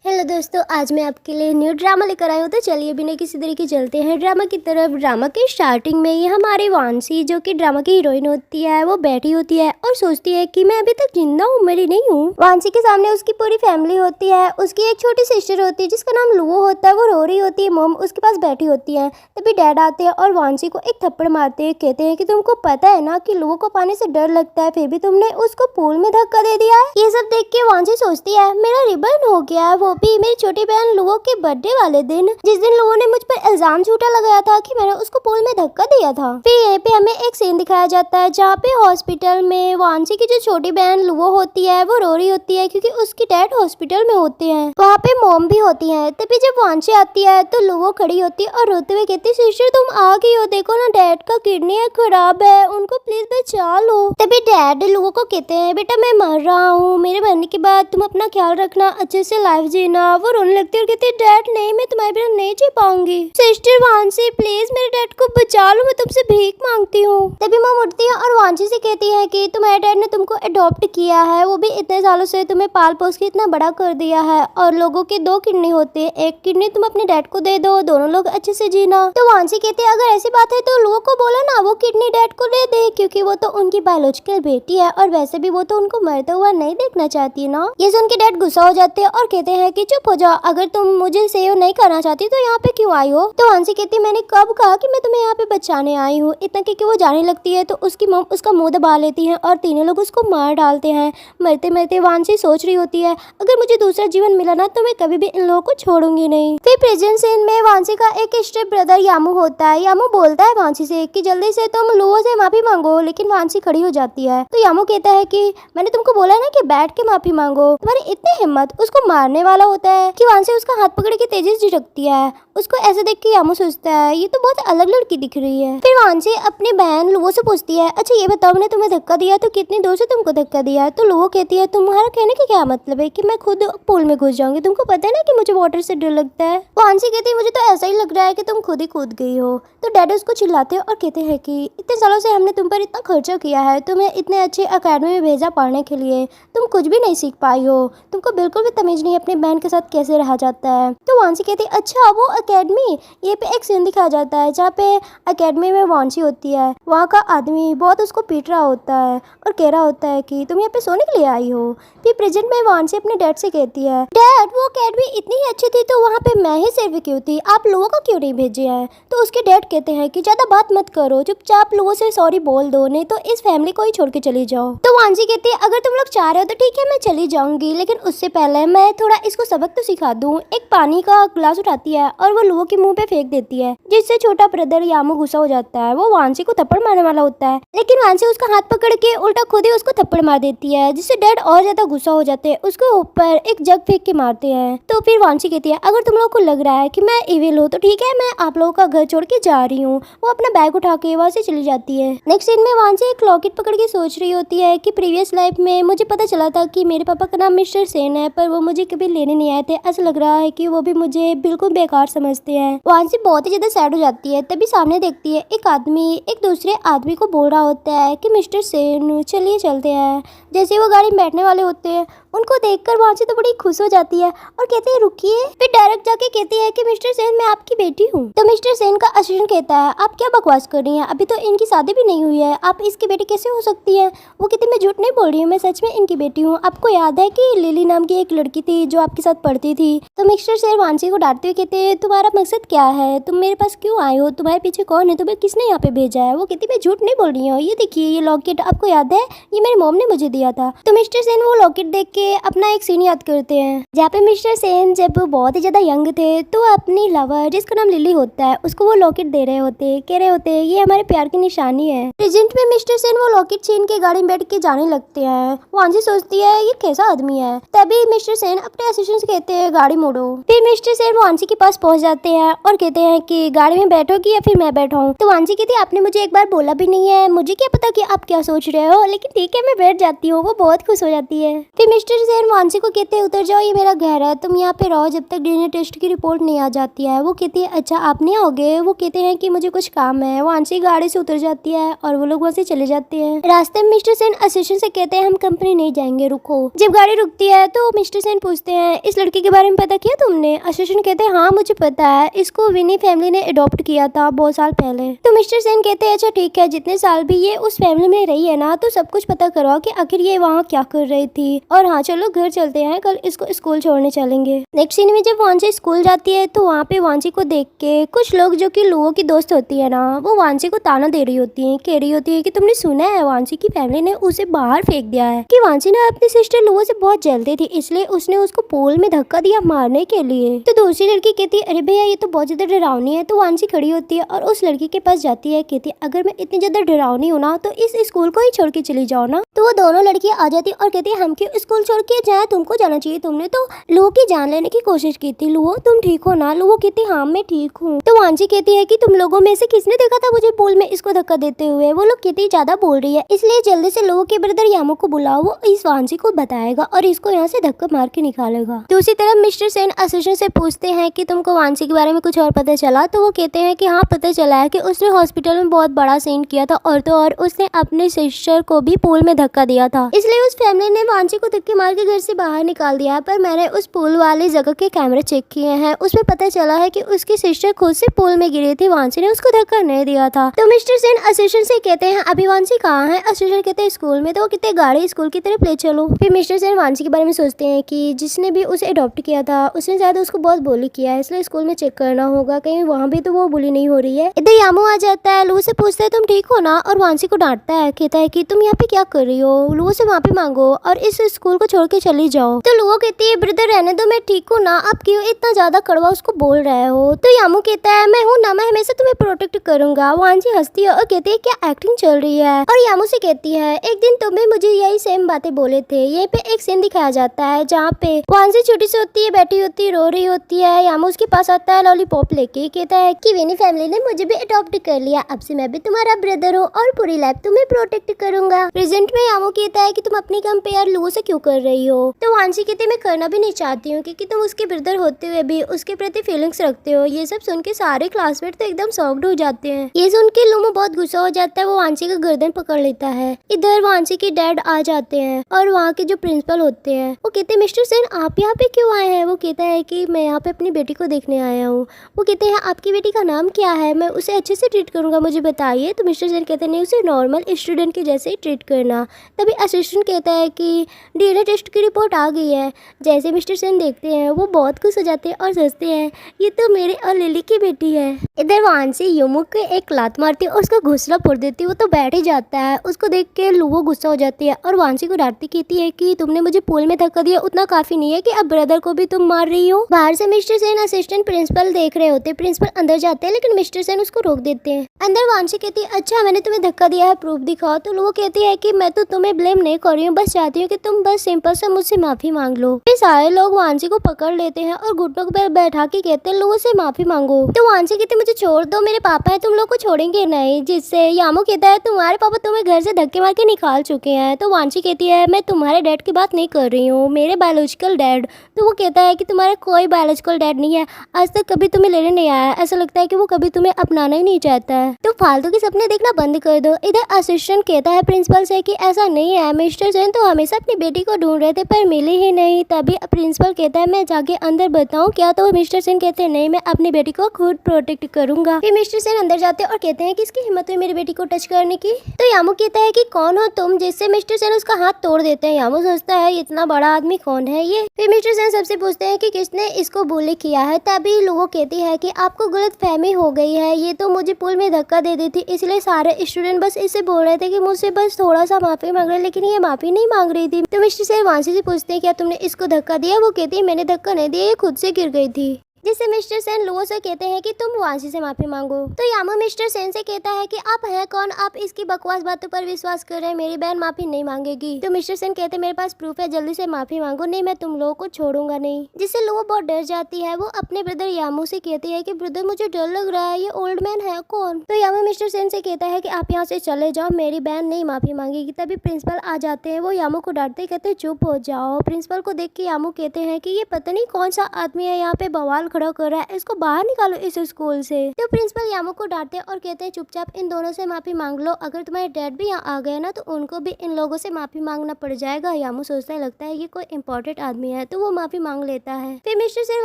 Hello दोस्तों, आज मैं आपके लिए न्यू ड्रामा लेकर आई हूँ। तो चलिए बिना किसी तरीके चलते हैं ड्रामा की तरफ। ड्रामा के स्टार्टिंग में ये हमारी वांसी जो कि ड्रामा की हीरोइन होती है वो बैठी होती है और सोचती है कि मैं अभी तक जिंदा हूँ, मरी नहीं हूँ। वांसी के सामने उसकी पूरी फैमिली होती है। उसकी एक छोटी सिस्टर होती है जिसका नाम लुओ होता है। वो रो रही होती है, मॉम उसके पास बैठी होती है। तभी डैड आते हैं और वांसी को एक थप्पड़ मारते हैं। कहते हैं कि तुमको पता है ना कि लुओ को पानी से डर लगता है, फिर भी तुमने उसको पूल में धक्का दे दिया है। ये सब देख के वांसी सोचती है मेरा रिबन हो गया है, वो भी मेरी छोटी बहन लुओ के बर्थडे वाले दिन, जिस दिन लुओ ने मुझ पर इल्जाम झूठा लगाया था कि मैंने उसको पूल में धक्का दिया था। फिर यहाँ पे हमें एक सीन दिखाया जाता है जहाँ पे हॉस्पिटल में वांसी की जो छोटी बहन लुओ होती है वो रो रही होती है क्योंकि उसकी डैड हॉस्पिटल में होते हैं। वहाँ पे मॉम भी होती है। तभी जब वांसी आती है तो लुओ खड़ी होती है और रोते हुए कहती है सिस्टर तुम आ गई हो, देखो ना डैड का किडनी खराब है, उनको प्लीज बचा लो। तभी डैड लुओ को कहते हैं बेटा मैं मर रहा हूँ, मेरे मरने के बाद तुम अपना ख्याल रखना, अच्छे से लाइफ जीना। वो रोने लगती है और कहती है डैड नहीं, मैं तुम्हारे बिना नहीं जी पाऊंगी। सिस्टर वांसी प्लीज मेरे डैड को बचा लो, मैं तुमसे भीख मांगती हूँ। तभी मॉम उठती है और वांसी से कहती है कि तुम्हारे डैड ने तुमको अडॉप्ट किया है, वो भी इतने सालों से तुम्हें पाल पोस के इतना बड़ा कर दिया है, और लोगों के 2 किडनी होते हैं, एक किडनी तुम अपने डैड को दे दो, दोनों लोग अच्छे से जीना। तो वांसी कहती है अगर ऐसी बात है तो लोगों को बोलो ना वो किडनी डैड को दे दे, क्योंकि वो तो उनकी बायोलॉजिकल बेटी है और वैसे भी वो तो उनको मरता हुआ नहीं देखना चाहती है ना। ये सुन के डैड गुस्सा हो जाते हैं और कहते हैं कि चुप हो जाओ, अगर तुम मुझे सेव नहीं करना चाहती तो यहाँ पे क्यों आई हो। तो वांसी कहती मैंने कब कहा कि मैं तुम्हें यहाँ पे बचाने आई हूँ। इतना कि वो जाने लगती है तो उसकी मॉम उसका मुंह दबा लेती है और तीनों लोग उसको मार डालते हैं। मरते मरते वांसी सोच रही होती है अगर मुझे दूसरा जीवन मिला ना तो मैं कभी भी इन लोगों को छोड़ूंगी नहीं। फिर प्रेजेंट सीन में वांसी का एक स्टेप ब्रदर यामू होता है। यामू बोलता है वांसी से कि जल्दी से तुम लुओ से माफी मांगो, लेकिन वांसी खड़ी हो जाती है। तो यामू कहता है कि मैंने तुमको बोला ना कि बैठ के माफी मांगो, तुम्हारी इतनी हिम्मत। उसको मारने वाला होता है कि वांसी उसका हाथ पकड़ के तेजी से झटकती है। उसको ऐसे देख के यामू सोचता है ये तो बहुत अलग लड़की दिख रही है। फिर वांसी अपनी बहन लुओ से पूछती है अच्छा ये बताओ मैंने तुम्हें धक्का दिया तो कितनी दूर से तुमको धक्का दिया। तो लुओ कहती है तुम्हारा कहने का क्या मतलब है कि मैं खुद पूल में घुस जाऊंगी, तुमको पता है ना कि मुझे वाटर से डर लगता है। वांसी कहती है मुझे तो ऐसा ही लग रहा है कि तुम खुद ही कूद गई हो। तो डैड उसको चिल्लाते हैं और कहते हैं कि इतने सालों से हमने तुम पर इतना खर्चा किया है, तुम्हें इतने अच्छे अकेडमी में भेजा पढ़ने के लिए, तुम कुछ भी नहीं सीख पाई हो, तुमको बिल्कुल भी तमीज नहीं अपनी बहन के साथ कैसे रहा जाता है। तो वांसी कहती है अच्छा वो अकेडमी। ये पे एक सीन दिखाया जाता है जहाँ पे अकेडमी में वांसी होती है, वहाँ का आदमी बहुत उसको पीट रहा होता है और कह रहा होता है कि तुम यहाँ पे सोने के लिए आई हो। फिर प्रेजेंट में वांसी अपने डैड से कहती है डैड वो अकेडमी इतनी ही अच्छी थी तो वहाँ पे मैं ही सिर्फ क्यों थी, आप लोगों को क्यों नहीं भेजे है। तो उसके डैड कहते हैं कि ज्यादा बात मत करो, चुपचाप लोगों से सॉरी बोल दो, नहीं तो इस फैमिली को ही छोड़ के चली जाओ। तो वांसी कहती है अगर तुम लोग चाह रहे हो तो ठीक है मैं चली जाऊंगी, लेकिन उससे पहले मैं थोड़ा इसको सबक तो सिखा दूं। एक पानी का ग्लास उठाती है और वो लुओ के मुंह पे फेंक देती है, जिससे छोटा ब्रदर यामू गुस्सा हो जाता है। वो वांसी को थप्पड़ मारने वाला होता है, लेकिन वांसी उसका हाथ पकड़ के उल्टा खुद ही उसको थप्पड़ मार देती है, जिससे डैड और ज्यादा गुस्सा हो जाते हैं, उसके ऊपर एक जग फेंक के मारते हैं। तो फिर वांसी कहती है अगर तुम लोग को लग रहा है कि मैं इविल हूँ तो ठीक है मैं आप लोगों का घर छोड़ के जा रही हूँ। वो अपना बैग उठा के वहाँ से चली जाती है। नेक्स्ट सीन में वांसी एक लॉकेट पकड़ के सोच रही होती है कि प्रीवियस लाइफ में मुझे पता चला था कि मेरे पापा का नाम मिस्टर सेन है, पर वो मुझे कभी लेने नहीं आए थे। ऐसा लग रहा है कि वो भी मुझे बिल्कुल बेकार समझते हैं। वांसी बहुत ही ज्यादा सैड हो जाती है। तभी सामने देखती है एक आदमी एक दूसरे आदमी को बोल रहा होता है कि मिस्टर सेन चलिए चलते हैं। जैसे वो गाड़ी में बैठने वाले होते हैं उनको देखकर वांसी तो बड़ी खुश हो जाती है और कहती है रुकिए। फिर डायरेक्ट जाके कहती है कि मिस्टर सेन मैं आपकी बेटी हूँ। तो मिस्टर सेन का असिस्टेंट कहता है आप क्या बकवास कर रही हैं, अभी तो इनकी शादी भी नहीं हुई है, आप इसकी बेटी कैसे हो सकती है। वो कहती मैं झूठ नहीं बोल रही हूँ, मैं सच में इनकी बेटी हूँ। आपको याद है कि लिली नाम की एक लड़की थी जो आपके साथ पढ़ती थी। तो मिस्टर सेन वांसी को डांटते हुए कहते हैं तुम्हारा मकसद क्या है, तुम मेरे पास क्यों आए हो, तुम्हारे पीछे कौन है, तुम्हें किसने यहाँ पे भेजा है। वो कहती मैं झूठ नहीं बोल रही हूँ, ये देखिए ये लॉकेट आपको याद है ये मेरी मॉम ने मुझे दिया था। तो मिस्टर सेन वो लॉकेट देख के अपना एक सीन याद करते हैं जहाँ पे मिस्टर सेन जब बहुत ही ज्यादा यंग थे तो अपनी लवर जिसका नाम लिली होता है उसको वो लॉकेट दे रहे होते, कह रहे होते ये हमारे प्यार की निशानी है। प्रेजेंट में मिस्टर सेन वो लॉकेट छीन के गाड़ी में बैठ के जाने लगते हैं। वांसी सोचती है ये कैसा आदमी है। तभी मिस्टर सेन अपने असिस्टेंट से कहते हैं गाड़ी मोड़ो। फिर मिस्टर सेन वांसी के पास पहुंच जाते हैं और कहते हैं कि गाड़ी में बैठोगी या फिर मैं बैठाऊं। तो वांसी कहती है आपने मुझे एक बार बोला भी नहीं है, मुझे क्या पता कि आप क्या सोच रहे हो, लेकिन ठीक है मैं बैठ जाती हूँ। वो बहुत खुश हो जाती है। फिर मिस्टर सेन वांसी को कहते हैं उतर जाओ ये मेरा घर है, तुम यहाँ पे रहो जब तक डीएनए टेस्ट की रिपोर्ट नहीं आ जाती है। वो कहती है अच्छा आप नहीं आओगे। वो कहते हैं कि मुझे कुछ काम है। वांसी गाड़ी से उतर जाती है और वो लोग वहाँ से चले जाते हैं। रास्ते में मिस्टर सेन असिस्टेंट से कहते हैं हम कंपनी नहीं जाएंगे रुको। जब गाड़ी रुकती है तो मिस्टर सेन पूछते हैं इस लड़की के बारे में पता किया तुमने? असिस्टेंट कहते हैं हाँ मुझे पता है, इसको विनी फैमिली ने अडॉप्ट किया था बहुत साल पहले। तो मिस्टर सेन कहते हैं अच्छा ठीक है, जितने साल भी ये उस फैमिली में रही है ना, तो सब कुछ पता करवाओ कि आखिर ये वहाँ क्या कर रही थी। और हाँ चलो घर चलते हैं, कल इसको स्कूल छोड़ने चलेंगे। नेक्स्ट सीन में जब वांची स्कूल जाती है तो वहाँ पे वांची को देख के कुछ लोग जो कि लुओ की दोस्त होती है ना, वो वांची को ताना दे रही होती है, कह रही होती है कि तुमने सुना है वांची की फैमिली ने उसे बाहर फेंक दिया है, कि वांची ने अपनी सिस्टर लुओ से बहुत जलती थी इसलिए उसने उसको पूल में धक्का दिया मारने के लिए। तो दूसरी लड़की कहती है अरे भैया ये तो बहुत ज्यादा डरावनी है। तो वांची खड़ी होती है और उस लड़की के पास जाती है, कहती है अगर मैं इतनी ज्यादा डरावनी हूँ ना तो इस स्कूल को ही छोड़ के चली जाओ ना। तो वो दोनों लड़कियां आ जाती और कहती है हम क्यों स्कूल छोड़ के जाए, तुमको जाना चाहिए, तुमने तो लुओ की जान लेने की कोशिश की थी। लुओ तुम ठीक हो ना? लुओ कहती हाँ मैं ठीक हूँ। तो वांची कहती है कि तुम लोगों में से किसने देखा था मुझे पूल में इसको धक्का देते हुए? वो लोग कितनी ज्यादा बोल रही है, इसलिए जल्दी से लुओ के ब्रदर यामो को बुलाओ, वो इस वांची को बताएगा और इसको यहाँ से धक्का मार के निकालेगा। दूसरी तरफ मिस्टर सेन असिस्टेंट से पूछते हैं कि तुमको वांची के बारे में कुछ और पता चला? तो वो कहते हैं कि हाँ पता चला है कि उसने हॉस्पिटल में बहुत बड़ा सीन किया था और तो और उसने अपने सिस्टर को भी पूल में धक्का दिया था, इसलिए उस फैमिली ने वांची को धक्के मार के घर से बाहर निकाल दिया। पर मैंने उस पूल वाली जगह के कैमरे चेक किए हैं, उसमें पता चला है कि उसकी सिस्टर खुद से पूल में गिरी थी, वांची ने उसको धक्का नहीं दिया था। तो मिस्टर सेन असिस्टेंट से कहते हैं अभी वांची कहाँ है? असिस्टेंट कहते हैं स्कूल में। तो वो कहते हैं गाड़ी स्कूल की तरफ ले चलो। फिर मिस्टर सेन वांची के बारे में सोचते हैं कि जिसने भी उसे अडॉप्ट किया था उसने शायद उसको बहुत बुली किया है, इसलिए स्कूल में चेक करना होगा कहीं वहाँ भी तो वो बुली नहीं हो रही है। इधर यामो आ जाता है, लू से पूछता है तुम ठीक हो ना, और वांची को डांटता है, कहता है कि तुम यहाँ पे क्या कर रही हो, लू से माफी मांगो और इस स्कूल को छोड़ के चली जाओ। तो लुओ कहती है ब्रदर रहने दो, मैं ठीक हूँ ना, आप क्यों इतना ज्यादा कड़वा उसको बोल रहे हो? तो यामो कहता है मैं हूँ ना, मैं हमेशा तुम्हें प्रोटेक्ट करूंगा। वांची हंसती है और कहती है क्या एक्टिंग चल रही है, और यामो से कहती है एक दिन तुमने मुझे यही सेम बातें बोले थे। ये पे एक सीन दिखाया जाता है जहाँ पे वांची छोटी सी होती है, बैठी होती है, रो रही होती है, यामो उसके पास आता है लॉलीपॉप लेके, कहता है कि विनी फैमिली ने मुझे भी अडॉप्ट कर लिया, अब से मैं भी तुम्हारा ब्रदर हूँ और पूरी लाइफ तुम्हें प्रोटेक्ट करूंगा। प्रेजेंट में यामो कहता है कि तुम अपनी कंपेयर लुओ से क्यों कर रही हो? तो वांची कहती मैं करना भी नहीं चाहती हूँ क्योंकि तुम उसके ब्रदर होते हुए भी उसके प्रति फीलिंग्स रखते हो। ये सब सुन के सारे क्लासमेट तो एकदम शॉक्ड हो जाते हैं। ये सुन के लुमो बहुत गुस्सा हो जाता है, वो वांची का गर्दन पकड़ लेता है। इधर वांची के डैड आ जाते हैं और वहाँ के जो प्रिंसिपल होते हैं वो कहते हैं मिस्टर सेन आप यहाँ पे क्यों आए हैं? वो कहता है कि मैं यहाँ पे अपनी बेटी को देखने आया हूँ। वो कहते हैं आपकी बेटी का नाम क्या है, मैं उसे अच्छे से ट्रीट करूंगा, मुझे बताइए। तो मिस्टर सेन कहते हैं नहीं, उसे नॉर्मल स्टूडेंट के जैसे ही ट्रीट करना। तभी असिस्टेंट कहता है कि डीएनए टेस्ट की रिपोर्ट आ गई है। जैसे मिस्टर सेन देखते हैं वो बहुत खुश हो जाते हैं और सोचते हैं ये तो मेरे और लिली की बेटी है। इधर वांची युमो के एक लात मारती है और उसका घुसला फोड़ देती है, वो तो बैठ ही जाता है। उसको देख के लुओ गुस्सा हो जाती है और वांची को डांटती कहती है कि तुमने मुझे पूल में धक्का दिया, उतना काफी नहीं है कि अब ब्रदर को भी तुम मार रही हो। बाहर से मिस्टर सेन असिस्टेंट प्रिंसिपल देख रहे होते, प्रिंसिपल अंदर जाते हैं लेकिन मिस्टर सेन उसको रोक देते हैं। अंदर वांची कहती है अच्छा मैंने तुम्हें धक्का दिया है, प्रूफ दिखाओ। तो लोग कहती है कि मैं तो तुम्हें ब्लेम नहीं कर रही हूँ, बस चाहती हूँ कि तुम बस सिंपल सा मुझसे माफी मांग लो। फिर सारे लोग वांची को पकड़ लेते हैं और घुटनों पर बैठा के कहते हैं लोगों से माफी मांगो। तो वांची कहती मुझे छोड़ दो, मेरे पापा है, तुम लोग को छोड़ेंगे नहीं। जिससे यामो कहता है तुम्हारे पापा तुम्हें घर से धक्के मार के निकाल चुके हैं। तो वांची कहती है मैं तुम्हारे डैड की बात नहीं कर रही हूँ, मेरे बायोलॉजिकल डैड। तो वो कहता है कि तुम्हारा कोई बायोलॉजिकल डैड नहीं है, आज तक कभी तुम्हें लेने नहीं आया, ऐसा लगता है कि वो कभी तुम्हें अपनाना ही नहीं चाहता है, तो फालतू के सपने देखना बंद कर दो। इधर असिस्टेंट कहता है प्रिंसिपल से कि ऐसा नहीं है, मिस्टर सेन तो हमेशा अपनी बेटी को ढूंढ रहे थे पर मिली ही नहीं। तभी प्रिंसिपल कहता है मैं जाके अंदर बताऊं क्या? तो मिस्टर सेन कहते हैं नहीं, मैं अपनी बेटी को खुद प्रोटेक्ट करूंगा। फिर मिस्टर सेन अंदर जाते हैं और कहते हैं कि इसकी हिम्मत हुई मेरी बेटी को टच करने की। तो यामो कहता है कि कौन हो तुम? जिससे मिस्टर सेन उसका हाथ तोड़ देते हैं। यामो सोचता है इतना बड़ा आदमी कौन है ये। फिर मिस्टर सेन सबसे पूछते हैं कि किसने इसको बुली किया है। तभी लोगों कहती है कि आपको गलत फहमी हो गई है, ये तो मुझे पुल में धक्का दे दी थी, इसलिए सारे स्टूडेंट बस इससे बोल रहे थे कि मुझसे बस थोड़ा सा माफी मांग रहे, लेकिन ये माफी नहीं मांग रही थी। तो मिस्टर सेन वांची से पूछते हैं क्या तुमने इसको धक्का दिया? वो कहती है मैंने धक्का नहीं दिया, ये खुद से गिर गई थी। जिससे मिस्टर सेन लुओ से कहते हैं कि तुम वांची से माफी मांगो। तो यामो मिस्टर सेन से कहता है कि आप हैं कौन, आप इसकी बकवास बातों पर विश्वास कर रहे हैं, मेरी बहन माफी नहीं मांगेगी। तो मिस्टर सेन कहते हैं मेरे पास प्रूफ है, जल्दी से माफी मांगो, नहीं मैं तुम लोगों को छोड़ूंगा नहीं। जिससे लुओ बहुत डर जाती है। वो अपने ब्रदर यामो से कहती है कि ब्रदर मुझे डर लग रहा है, ये ओल्ड मैन है कौन? तो यामो मिस्टर सेन से कहता है कि आप यहाँ से चले जाओ, मेरी बहन नहीं माफी मांगेगी। तभी प्रिंसिपल आ जाते हैं, वो यामो को डांटते कहते चुप हो जाओ। प्रिंसिपल को देख के यामो कहते हैं कि ये पता नहीं कौन सा आदमी है यहाँ पे बवाल खड़ा कर रहा है, इसको बाहर निकालो इस स्कूल से। तो प्रिंसिपल यामू को डांटते और कहते हैं चुपचाप इन दोनों से माफी मांग लो, अगर तुम्हारे डैड भी यहाँ आ गए ना तो उनको भी इन लोगों से माफी मांगना पड़ जाएगा। यामू सोचता है लगता है ये कोई इंपॉर्टेंट आदमी है तो वो माफी मांग लेता है। फिर मिस्टर सेन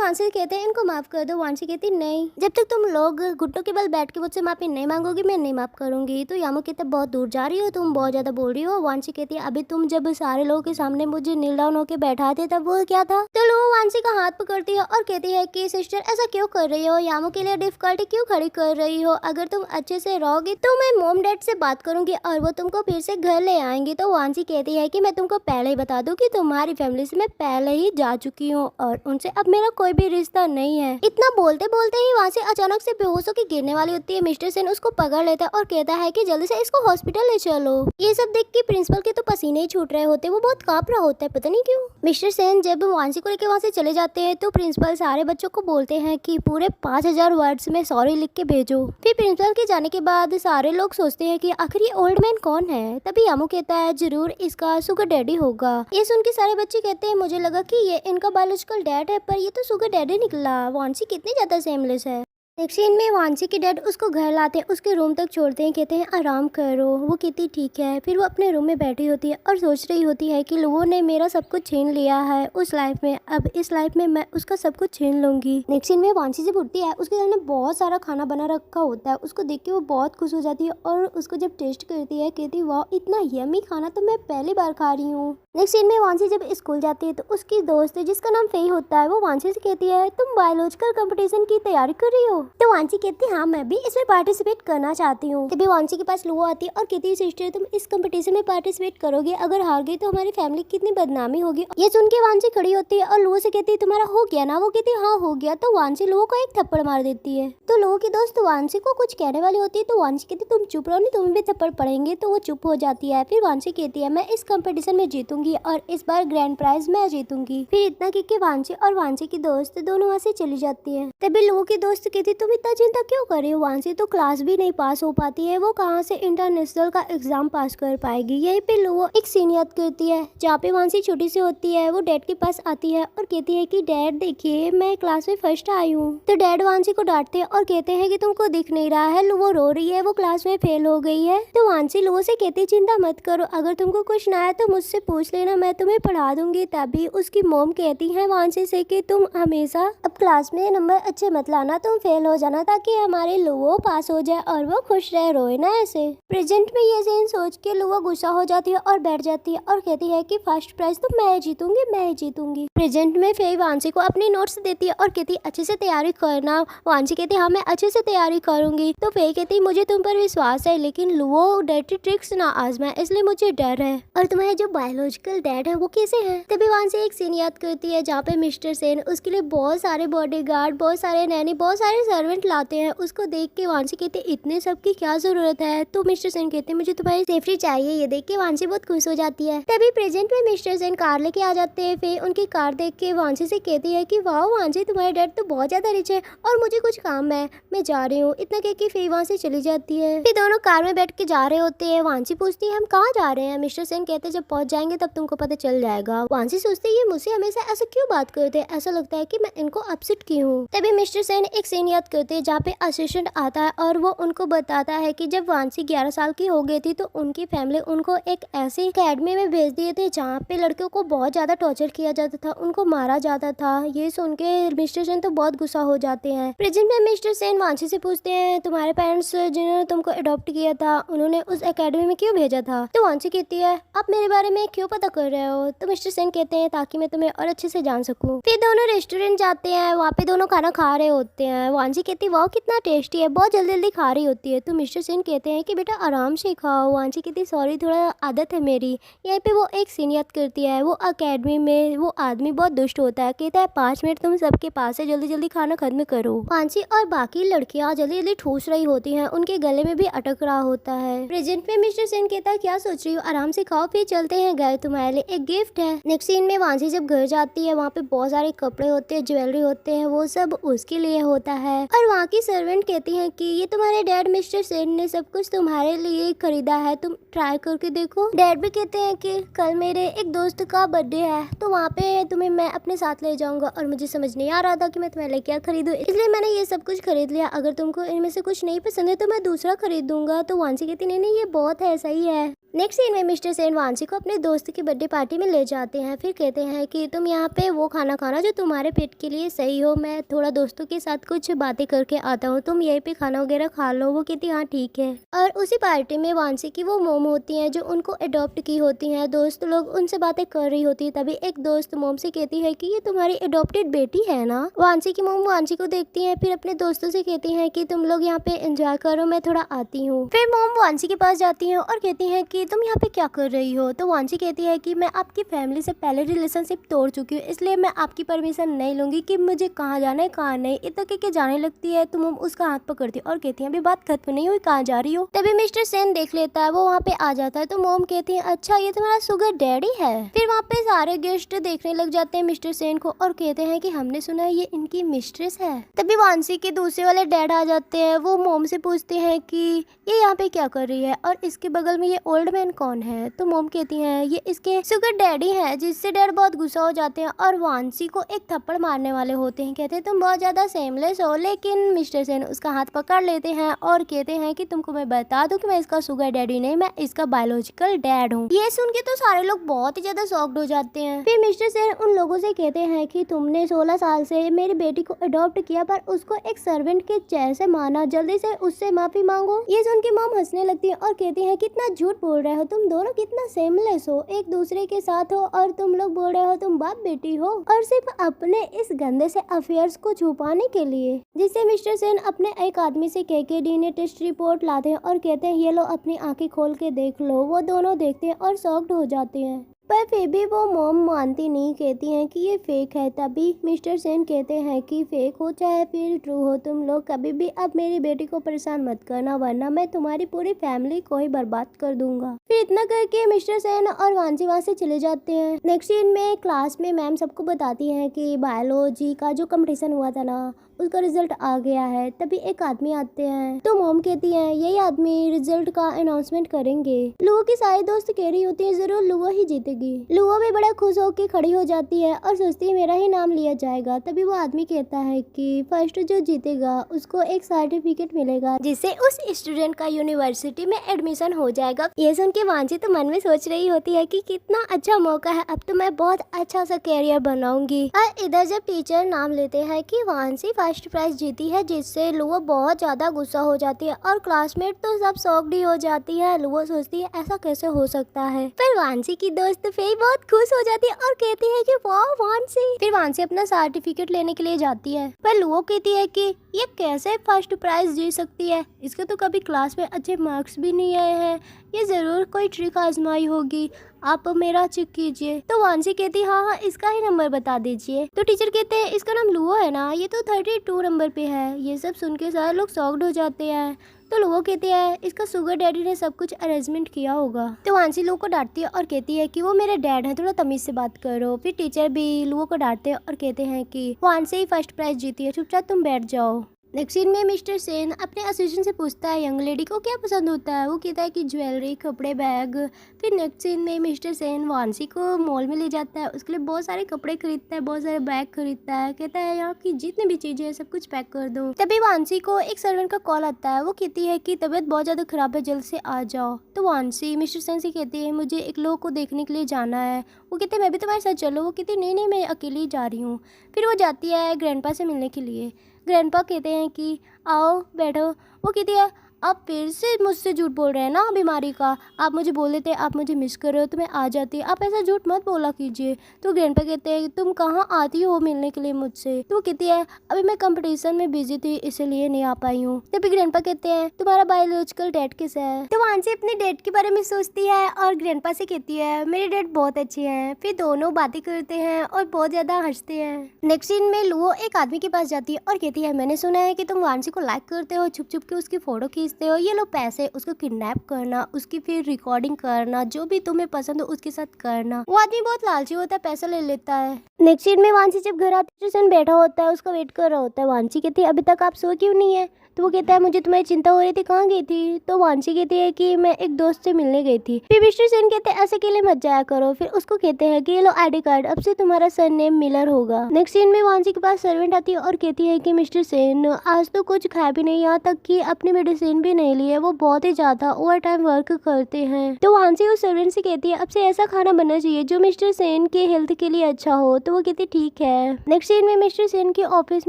वांसी से कहते हैं इनको माफ कर दो। वांसी कहती नहीं, जब तक तुम लोग घुट्टों के बल बैठ के मुझसे माफी नहीं मांगोगी मैं नहीं माफ करूंगी। तो यामू कहते बहुत दूर जा रही हो, तुम बहुत ज्यादा बोल रही हो। वांसी कहती है अभी तुम जब सारे लोगों के सामने मुझे नील डाउन होके बैठा थे तब वो क्या था। तो लो वांसी का हाथ पकड़ती है और कहती है कि सिस्टर ऐसा क्यों कर रही हो, यामू के लिए डिफिकल्टी क्यों खड़ी कर रही हो, अगर तुम अच्छे से रहोगी तो मैं मॉम डैड से बात करूंगी और वो तुमको फिर से घर ले आएंगे। तो वांसी कहती है कि मैं तुमको पहले ही बता दूं कि तुम्हारी फैमिली से मैं पहले ही जा चुकी हूँ और उनसे अब मेरा कोई भी रिश्ता नहीं है। इतना बोलते बोलते ही वहाँ से अचानक से बेहोश होकर गिरने वाली होती है। मिस्टर सेन उसको पकड़ लेता है और कहता है कि जल्दी से इसको हॉस्पिटल ले चलो। ये सब देख के प्रिंसिपल के तो पसीने ही छूट रहे होते, वो बहुत कांप रहा होता है, पता नहीं क्यों। मिस्टर सेन जब वांसी को लेकर वहाँ से चले जाते हैं तो प्रिंसिपल सारे बच्चों को बोलते हैं कि पूरे 5000 वर्ड्स में सॉरी लिख के भेजो। फिर प्रिंसिपल के जाने के बाद सारे लोग सोचते हैं कि आखिर ये ओल्ड मैन कौन है। तभी यामू कहता है जरूर इसका सुगर डैडी होगा। ये सुन के सारे बच्चे कहते हैं मुझे लगा कि ये इनका बायोलॉजिकल डैड है पर ये तो सुगर डैडी निकला। वांसी कितनी ज्यादा सेमलेस है। नेक्स्ट सीन में वांसी के डैड उसको घर लाते हैं, उसके रूम तक छोड़ते हैं, कहते हैं आराम करो। वो कितनी ठीक है। फिर वो अपने रूम में बैठी होती है और सोच रही होती है कि लोगों ने मेरा सब कुछ छीन लिया है उस लाइफ में, अब इस लाइफ में मैं उसका सब कुछ छीन लूंगी। नेक्स्ट सीन में वांसी जब उठती है उसके सामने बहुत सारा खाना बना रखा होता है। उसको देख के वो बहुत खुश हो जाती है और उसको जब टेस्ट करती है कहती वाह इतना यम्मी खाना तो मैं पहली बार खा रही हूँ। नेक्स्ट सीन में वांसी जब स्कूल जाती है तो उसकी दोस्त जिसका नाम फेई होता है वो वांसी से कहती है तुम बायोलॉजिकल कंपटीशन की तैयारी कर रही हो। तो वांसी कहती है हाँ मैं भी इसमें पार्टिसिपेट करना चाहती हूँ। तभी वांसी के पास लुओ आती है और कहती है सिस्टर तुम इस कंपटीशन में पार्टिसिपेट करोगे, अगर हार गई तो हमारी फैमिली की कितनी बदनामी होगी। ये सुन के वांसी खड़ी होती है और लुओ से कहती है तुम्हारा हो गया ना। वो कहती है हाँ हो गया। तो वांसी लुओ को एक थप्पड़ मार देती है। तो लुओ की दोस्त वांसी को कुछ कहने वाली होती है तो वांसी कहती है तुम चुप रहो नहीं तुम्हें भी थप्पड़ पड़ेंगे। तो वो चुप हो जाती है। फिर वांसी कहती है मैं इस कंपटीशन में जीतूंगी और इस बार ग्रैंड प्राइज मैं जीतूंगी। फिर इतना कह के वांसी और वांसी की दोस्त दोनों वहाँ से चली जाती है। तभी लुओ की दोस्त कहती तुम इतना चिंता क्यों कर रही हो, वांसी तो क्लास भी नहीं पास हो पाती है, वो कहाँ से इंटरनेशनल का एग्जाम पास कर पाएगी। यहीं पे लुओ एक सीन याद करती है जहाँ पे वांसी छोटी सी होती है। वो डैड के पास आती है और कहती है कि डैड देखिए मैं क्लास में फर्स्ट आई हूँ। तो डैड वांसी को डांटते हैं और कहते हैं कि तुमको दिख नहीं रहा है, लुओ रो रही है, वो क्लास में फेल हो गई है। तो वांसी लुओ से कहती चिंता मत करो, अगर तुमको कुछ ना आए तो मुझसे पूछ लेना, मैं तुम्हें पढ़ा दूंगी। तभी उसकी मोम कहती है वांसी से कि तुम हमेशा अब क्लास में नंबर अच्छे मत लाना, तुम फेल हो जाना ताकि हमारे लुओ पास हो जाए और वो खुश रहे, रोए ना ऐसे। प्रेजेंट में ये सीन सोच के लुओ गुस्सा हो जाती है और बैठ जाती है और कहती है कि फर्स्ट प्राइज तो मैं जीतूंगी, मैं जीतूंगी। प्रेजेंट में फेई वांसी को अपनी नोट्स देती है और कहती है अच्छे से तैयारी करना। वांसी कहती है हाँ मैं अच्छे से तैयारी करूंगी। तो फेई कहती है मुझे तुम पर विश्वास है लेकिन लुओ डर्टी ट्रिक्स ना आजमाए इसलिए मुझे डर है। और तुम्हारे जो बायोलॉजिकल डैड है वो कैसे है। तभी वांसी एक सीन याद करती है जहाँ पे मिस्टर सेन उसके लिए बहुत सारे बॉडीगार्ड, बहुत सारे नैनी, बहुत सारे सर्वेंट लाते हैं। उसको देख के वांसी कहते इतने सब की क्या जरूरत है। तो मिस्टर सेन कहते मुझे तुम्हारी सेफ्टी चाहिए। ये देख के वांसी बहुत खुश हो जाती है। तभी प्रेजेंट में मिस्टर सेन कार लेके आ जाते हैं। फिर उनकी कार देख के वांसी से कहती है कि वाह वांसी तुम्हारे डैड तो बहुत ज्यादा रिच है और मुझे कुछ काम है, मैं जा रही हूँ। इतना कह के फिर वहाँ से चली जाती है। फिर दोनों कार में बैठ के जा रहे होते हैं। वांसी पूछती है हम कहाँ जा रहे हैं। मिस्टर सेन कहते जब पहुंच जाएंगे तब तुमको पता चल जाएगा। वांसी सोचते ये मुझसे हमेशा ऐसा क्यों बात करते हैं, ऐसा लगता है कि मैं इनको अपसेट की हूँ। तभी मिस्टर सेन एक सीन याद करते हैं जहाँ पे असिस्टेंट आता है और वो उनको बताता है कि जब वांसी 11 साल की हो गई थी तो उनकी फैमिली उनको एक ऐसी अकेडमी में भेज दिए थे जहाँ पे लड़कियों को बहुत ज्यादा टॉर्चर किया जाता था, उनको मारा जाता था। ये सुन के मिस्टर सेन तो बहुत गुस्सा हो जाते हैं। प्रेजेंट में मिस्टर सेन वांसी से पूछते हैं तुम्हारे पेरेंट्स जिन्होंने तुमको अडॉप्ट किया था उन्होंने उस अकेडमी में क्यों भेजा था। तो वांसी कहती है आप मेरे बारे में क्यों पता कर रहे हो। तो मिस्टर सेन कहते हैं ताकि मैं तुम्हें और अच्छे से जान सकूं। फिर दोनों रेस्टोरेंट जाते हैं, वहाँ पे दोनों खाना खा रहे होते हैं। वांसी कहती है वाह कितना टेस्टी है, बहुत जल्दी जल्दी खा रही होती है। तो मिस्टर सेन कहते हैं कि बेटा आराम से खाओ। वांसी कहती सॉरी थोड़ा आदत है मेरी। यहाँ पे वो एक सीन याद करती है। वो अकेडमी में वो आदमी बहुत दुष्ट होता है, कहता है 5 मिनट तुम सबके पास है, जल्दी जल्दी खाना खत्म करो। वांसी और बाकी लड़कियां जल्दी जल्दी ठूस रही होती हैं, उनके गले में भी अटक रहा होता है। प्रेजेंट में मिस्टर सेन कहता है क्या सोच रही हो, आराम से खाओ, फिर चलते हैं घर, तुम्हारे लिए एक गिफ्ट है। नेक्स्ट सीन में वांसी जब घर जाती है वहाँ पे बहुत सारे कपड़े होते हैं, ज्वेलरी होते हैं, वो सब उसके लिए होता है। है और वहाँ की सर्वेंट कहती है कि ये तुम्हारे डैड मिस्टर सेन ने सब कुछ तुम्हारे लिए खरीदा है, तुम ट्राई करके देखो। डैड भी कहते हैं कि कल मेरे एक दोस्त का बर्थडे है तो वहाँ पे तुम्हें मैं अपने साथ ले जाऊंगा और मुझे समझ नहीं आ रहा था कि मैं तुम्हारे लिए क्या खरीदूं, इसलिए मैंने ये सब कुछ खरीद लिया। अगर तुमको इनमें से कुछ नहीं पसंद है तो मैं दूसरा खरीद दूंगा। तो वांसी कहती नहीं ये बहुत है, सही है। नेक्स्ट सीन में मिस्टर सेन वांसी को अपने दोस्त की बर्थडे पार्टी में ले जाते हैं। फिर कहते हैं कि तुम यहाँ पे वो खाना खाना जो तुम्हारे पेट के लिए सही हो, मैं थोड़ा दोस्तों के साथ कुछ बातें करके आता हूँ, तुम यहीं पे खाना वगैरह खा लो। वो कहती हाँ ठीक है। और उसी पार्टी में वांसी की वो मोम होती हैं जो उनको अडॉप्ट की होती हैं। दोस्त लोग उनसे बातें कर रही होती है, तभी एक दोस्त मोम से कहती है कि ये तुम्हारी अडॉप्टेड बेटी है ना। वांसी की मोम वांसी को देखती है, फिर अपने दोस्तों से कहती है कि तुम लोग यहाँ पे एंजॉय करो, मैं थोड़ा आती हूँ। फिर मोम वांसी के पास जाती है और कहती है कि तुम यहाँ पे क्या कर रही हो। तो वांसी कहती है कि मैं आपकी फैमिली से पहले रिलेशनशिप तोड़ चुकी हूँ, इसलिए मैं आपकी परमिशन नहीं लूंगी कि मुझे कहाँ जाना है कहाँ नहीं। इतना के जाने लगती है तो मोम उसका हाथ पकड़ती है और कहती है अभी बात खत्म नहीं हुई, कहाँ जा रही हो। तभी मिस्टर सेन देख लेता है, वो वहाँ पे आ जाता है। तो मोम कहती है अच्छा ये तुम्हारा शुगर डैडी है। फिर वहाँ पे सारे गेस्ट देखने लग जाते हैं मिस्टर सेन को और कहते हैं कि हमने सुना है ये इनकी मिस्ट्रेस है। तभी वांसी के दूसरे वाले डैड आ जाते हैं। वो मोम से पूछते हैं कि ये यहाँ पे क्या कर रही है और इसके बगल में ये ओल्ड मैन कौन है। तो मोम कहती है ये इसके शुगर डैडी है, जिससे डैड बहुत गुस्सा हो जाते हैं और वांसी को एक थप्पड़ मारने वाले होते हैं। कहते हैं तुम बहुत ज्यादा सेमलेस हो, लेकिन मिस्टर सेन उसका हाथ पकड़ लेते हैं और कहते हैं कि तुमको मैं बता दूं कि मैं इसका शुगर डैडी नहीं, मैं इसका बायोलॉजिकल डैड हूँ। ये सुन के तो सारे लोग बहुत ही ज्यादा शॉक्ड हो जाते हैं। फिर मिस्टर सेन उन लोगों से कहते हैं कि तुमने 16 साल से मेरी बेटी को अडॉप्ट किया पर उसको एक सर्वेंट के जैसे माना, जल्दी से उससे माफी मांगो। ये सुन के मॉम हंसने लगती है और कहती है कितना झूठ बोल रहे हो, तुम दोनों कितना सेमलेस हो, एक दूसरे के साथ हो और तुम लोग बोल रहे हो तुम बाप बेटी हो, और सिर्फ अपने इस गंदे से अफेयर्स को छुपाने के लिए। जिससे मिस्टर सेन अपने एक आदमी से कह के डीएनए टेस्ट रिपोर्ट लाते हैं और कहते हैं ये लो अपनी आंखें खोल के देख लो। वो दोनों देखते हैं और शॉक्ड हो जाते हैं, पर फिर भी वो मॉम मानती नहीं, कहती हैं कि ये फेक है। तभी मिस्टर सेन कहते हैं कि फेक हो चाहे फिर ट्रू हो, तुम लोग कभी भी अब मेरी बेटी को परेशान मत करना, वरना मैं तुम्हारी पूरी फैमिली को ही बर्बाद कर दूंगा। फिर इतना करके मिस्टर सेन और वांसी वहाँ से चले जाते हैं। नेक्स्ट सीन में क्लास में मैम सबको बताती है कि बायोलॉजी का जो कंपटीशन हुआ था ना उसका रिजल्ट आ गया है। तभी एक आदमी आते हैं तो मॉम कहती है यही आदमी रिजल्ट का अनाउंसमेंट करेंगे। लुओ की सारी दोस्त कह रही होती है जरूर लुओ ही जीतेगी। लुओ भी बड़ा खुश होकर खड़ी हो जाती है और सोचती है मेरा ही नाम लिया जाएगा। तभी वो आदमी कहता है कि फर्स्ट जो जीतेगा उसको एक सर्टिफिकेट मिलेगा, जिससे उस स्टूडेंट का यूनिवर्सिटी में एडमिशन हो जाएगा। ये सुन के वांसी तो मन में सोच रही होती है कि कितना अच्छा मौका है, अब तो मैं बहुत अच्छा सा कैरियर बनाऊंगी। और इधर जब टीचर नाम लेते हैं कि वांसी फर्स्ट प्राइज जीती है, जिससे लुओ बहुत ज्यादा गुस्सा हो जाती है और क्लासमेट तो सब शॉक्ड ही हो जाती है। लुओ सोचती है ऐसा कैसे हो सकता है। फिर वांसी की दोस्त फेई बहुत खुश हो जाती है और कहती है कि वाह वांसी। फिर वांसी अपना सर्टिफिकेट लेने के लिए जाती है, पर लुओ कहती है कि ये कैसे फर्स्ट प्राइज जीत सकती है, इसके तो कभी क्लास में अच्छे मार्क्स भी नहीं आए हैं, ये जरूर कोई ट्रिक आजमाई होगी, आप मेरा चेक कीजिए। तो वांसी कहती हाँ इसका ही नंबर बता दीजिए। तो टीचर कहते हैं इसका नाम लुओ है ना, ये तो 32 नंबर पे है। ये सब सुन के सारे लोग शॉक्ड हो जाते हैं। तो लुओ कहते हैं इसका शुगर डैडी ने सब कुछ अरेंजमेंट किया होगा। तो वांसी लुओ को डांटती है और कहती है कि वो मेरे डैड हैं, थोड़ा तमीज से बात करो। फिर टीचर भी लुओ को डांटते हैं और कहते हैं कि वांसी ही फर्स्ट प्राइज जीती है, चुपचाप तुम बैठ जाओ। नेक्स्ट सीन में मिस्टर सेन अपने असिस्टेंट से पूछता है यंग लेडी को क्या पसंद होता है। वो कहता है कि ज्वेलरी, कपड़े, बैग। फिर नेक्स्ट सीन में मिस्टर सेन वांसी को मॉल में ले जाता है, उसके लिए बहुत सारे कपड़े खरीदता है, बहुत सारे बैग खरीदता है। कहता है यहाँ की जितनी भी चीजें हैं सब कुछ पैक कर दो। तभी वांसी को एक सर्वेंट का कॉल आता है। वो कहती है कि तबीयत बहुत ज्यादा खराब है, जल्द से आ जाओ। तो वांसी मिस्टर सेन से कहती है मुझे एक लोग को देखने के लिए जाना है। वो कहते हैं मैं भी तुम्हारे साथ चलो। वो कहती नहीं मैं अकेली जा रही हूँ। फिर वो जाती है ग्रैंडपा से मिलने के लिए। ग्रैंडपा कहते हैं कि आओ बैठो। वो कहती है आप फिर से मुझसे झूठ बोल रहे हैं ना बीमारी का, आप मुझे बोल देते आप मुझे मिस कर रहे हो तो मैं आ जाती, आप ऐसा झूठ मत बोला कीजिए। तो ग्रैंडपा कहते हैं तुम कहाँ आती हो मिलने के लिए मुझसे। तो वो कहती है अभी मैं कंपटीशन में बिजी थी इसलिए नहीं आ पाई हूँ। तभी ग्रैंडपा कहते हैं तुम्हारा बायोलॉजिकल डैड किसे है। तो वहाँ से अपने डैड के बारे में सोचती है और ग्रैंडपा से कहती है मेरे डैड बहुत अच्छे हैं। फिर दोनों बातें करते हैं और बहुत ज्यादा हंसते हैं। नेक्स्ट सीन में लुओ एक आदमी के पास जाती है और कहती है मैंने सुना है कि तुम वांसी को लाइक करते हो, छुप छुप के उसकी फोटो खींचते हो, ये लो पैसे, उसको किडनैप करना, उसकी फिर रिकॉर्डिंग करना, जो भी तुम्हें पसंद हो उसके साथ करना। वो आदमी बहुत लालची होता है, पैसा ले लेता है। नेक्स्ट सीन में वांसी जब घर आती है, बैठा होता है, उसका वेट कर रहा होता है। वांसी कहती है अभी तक आप सो क्यों नहीं है? तो वो कहता है मुझे तुम्हारी चिंता हो रही थी, कहाँ गई थी? तो वांसी कहती है कि मैं एक दोस्त से मिलने गई थी। फिर मिस्टर सेन कहते हैं ऐसे अकेले मत जाया करो। फिर उसको कहते हैं कि ये लो आईडी कार्ड, अब से तुम्हारा सरनेम मिलर होगा। नेक्स्ट सीन में वांसी के पास सर्वेंट आती है और कहती है कि मिस्टर सेन आज तो कुछ खाया भी नहीं, यहाँ तक कि अपनी मेडिसिन भी नहीं ली है, वो बहुत ही ज्यादा ओवर टाइम वर्क करते हैं। तो वांसी उस सर्वेंट से कहती है अब से ऐसा खाना बनना चाहिए जो मिस्टर सेन के हेल्थ के लिए अच्छा हो। तो वो कहती ठीक है। नेक्स्ट सीन में मिस्टर सेन के ऑफिस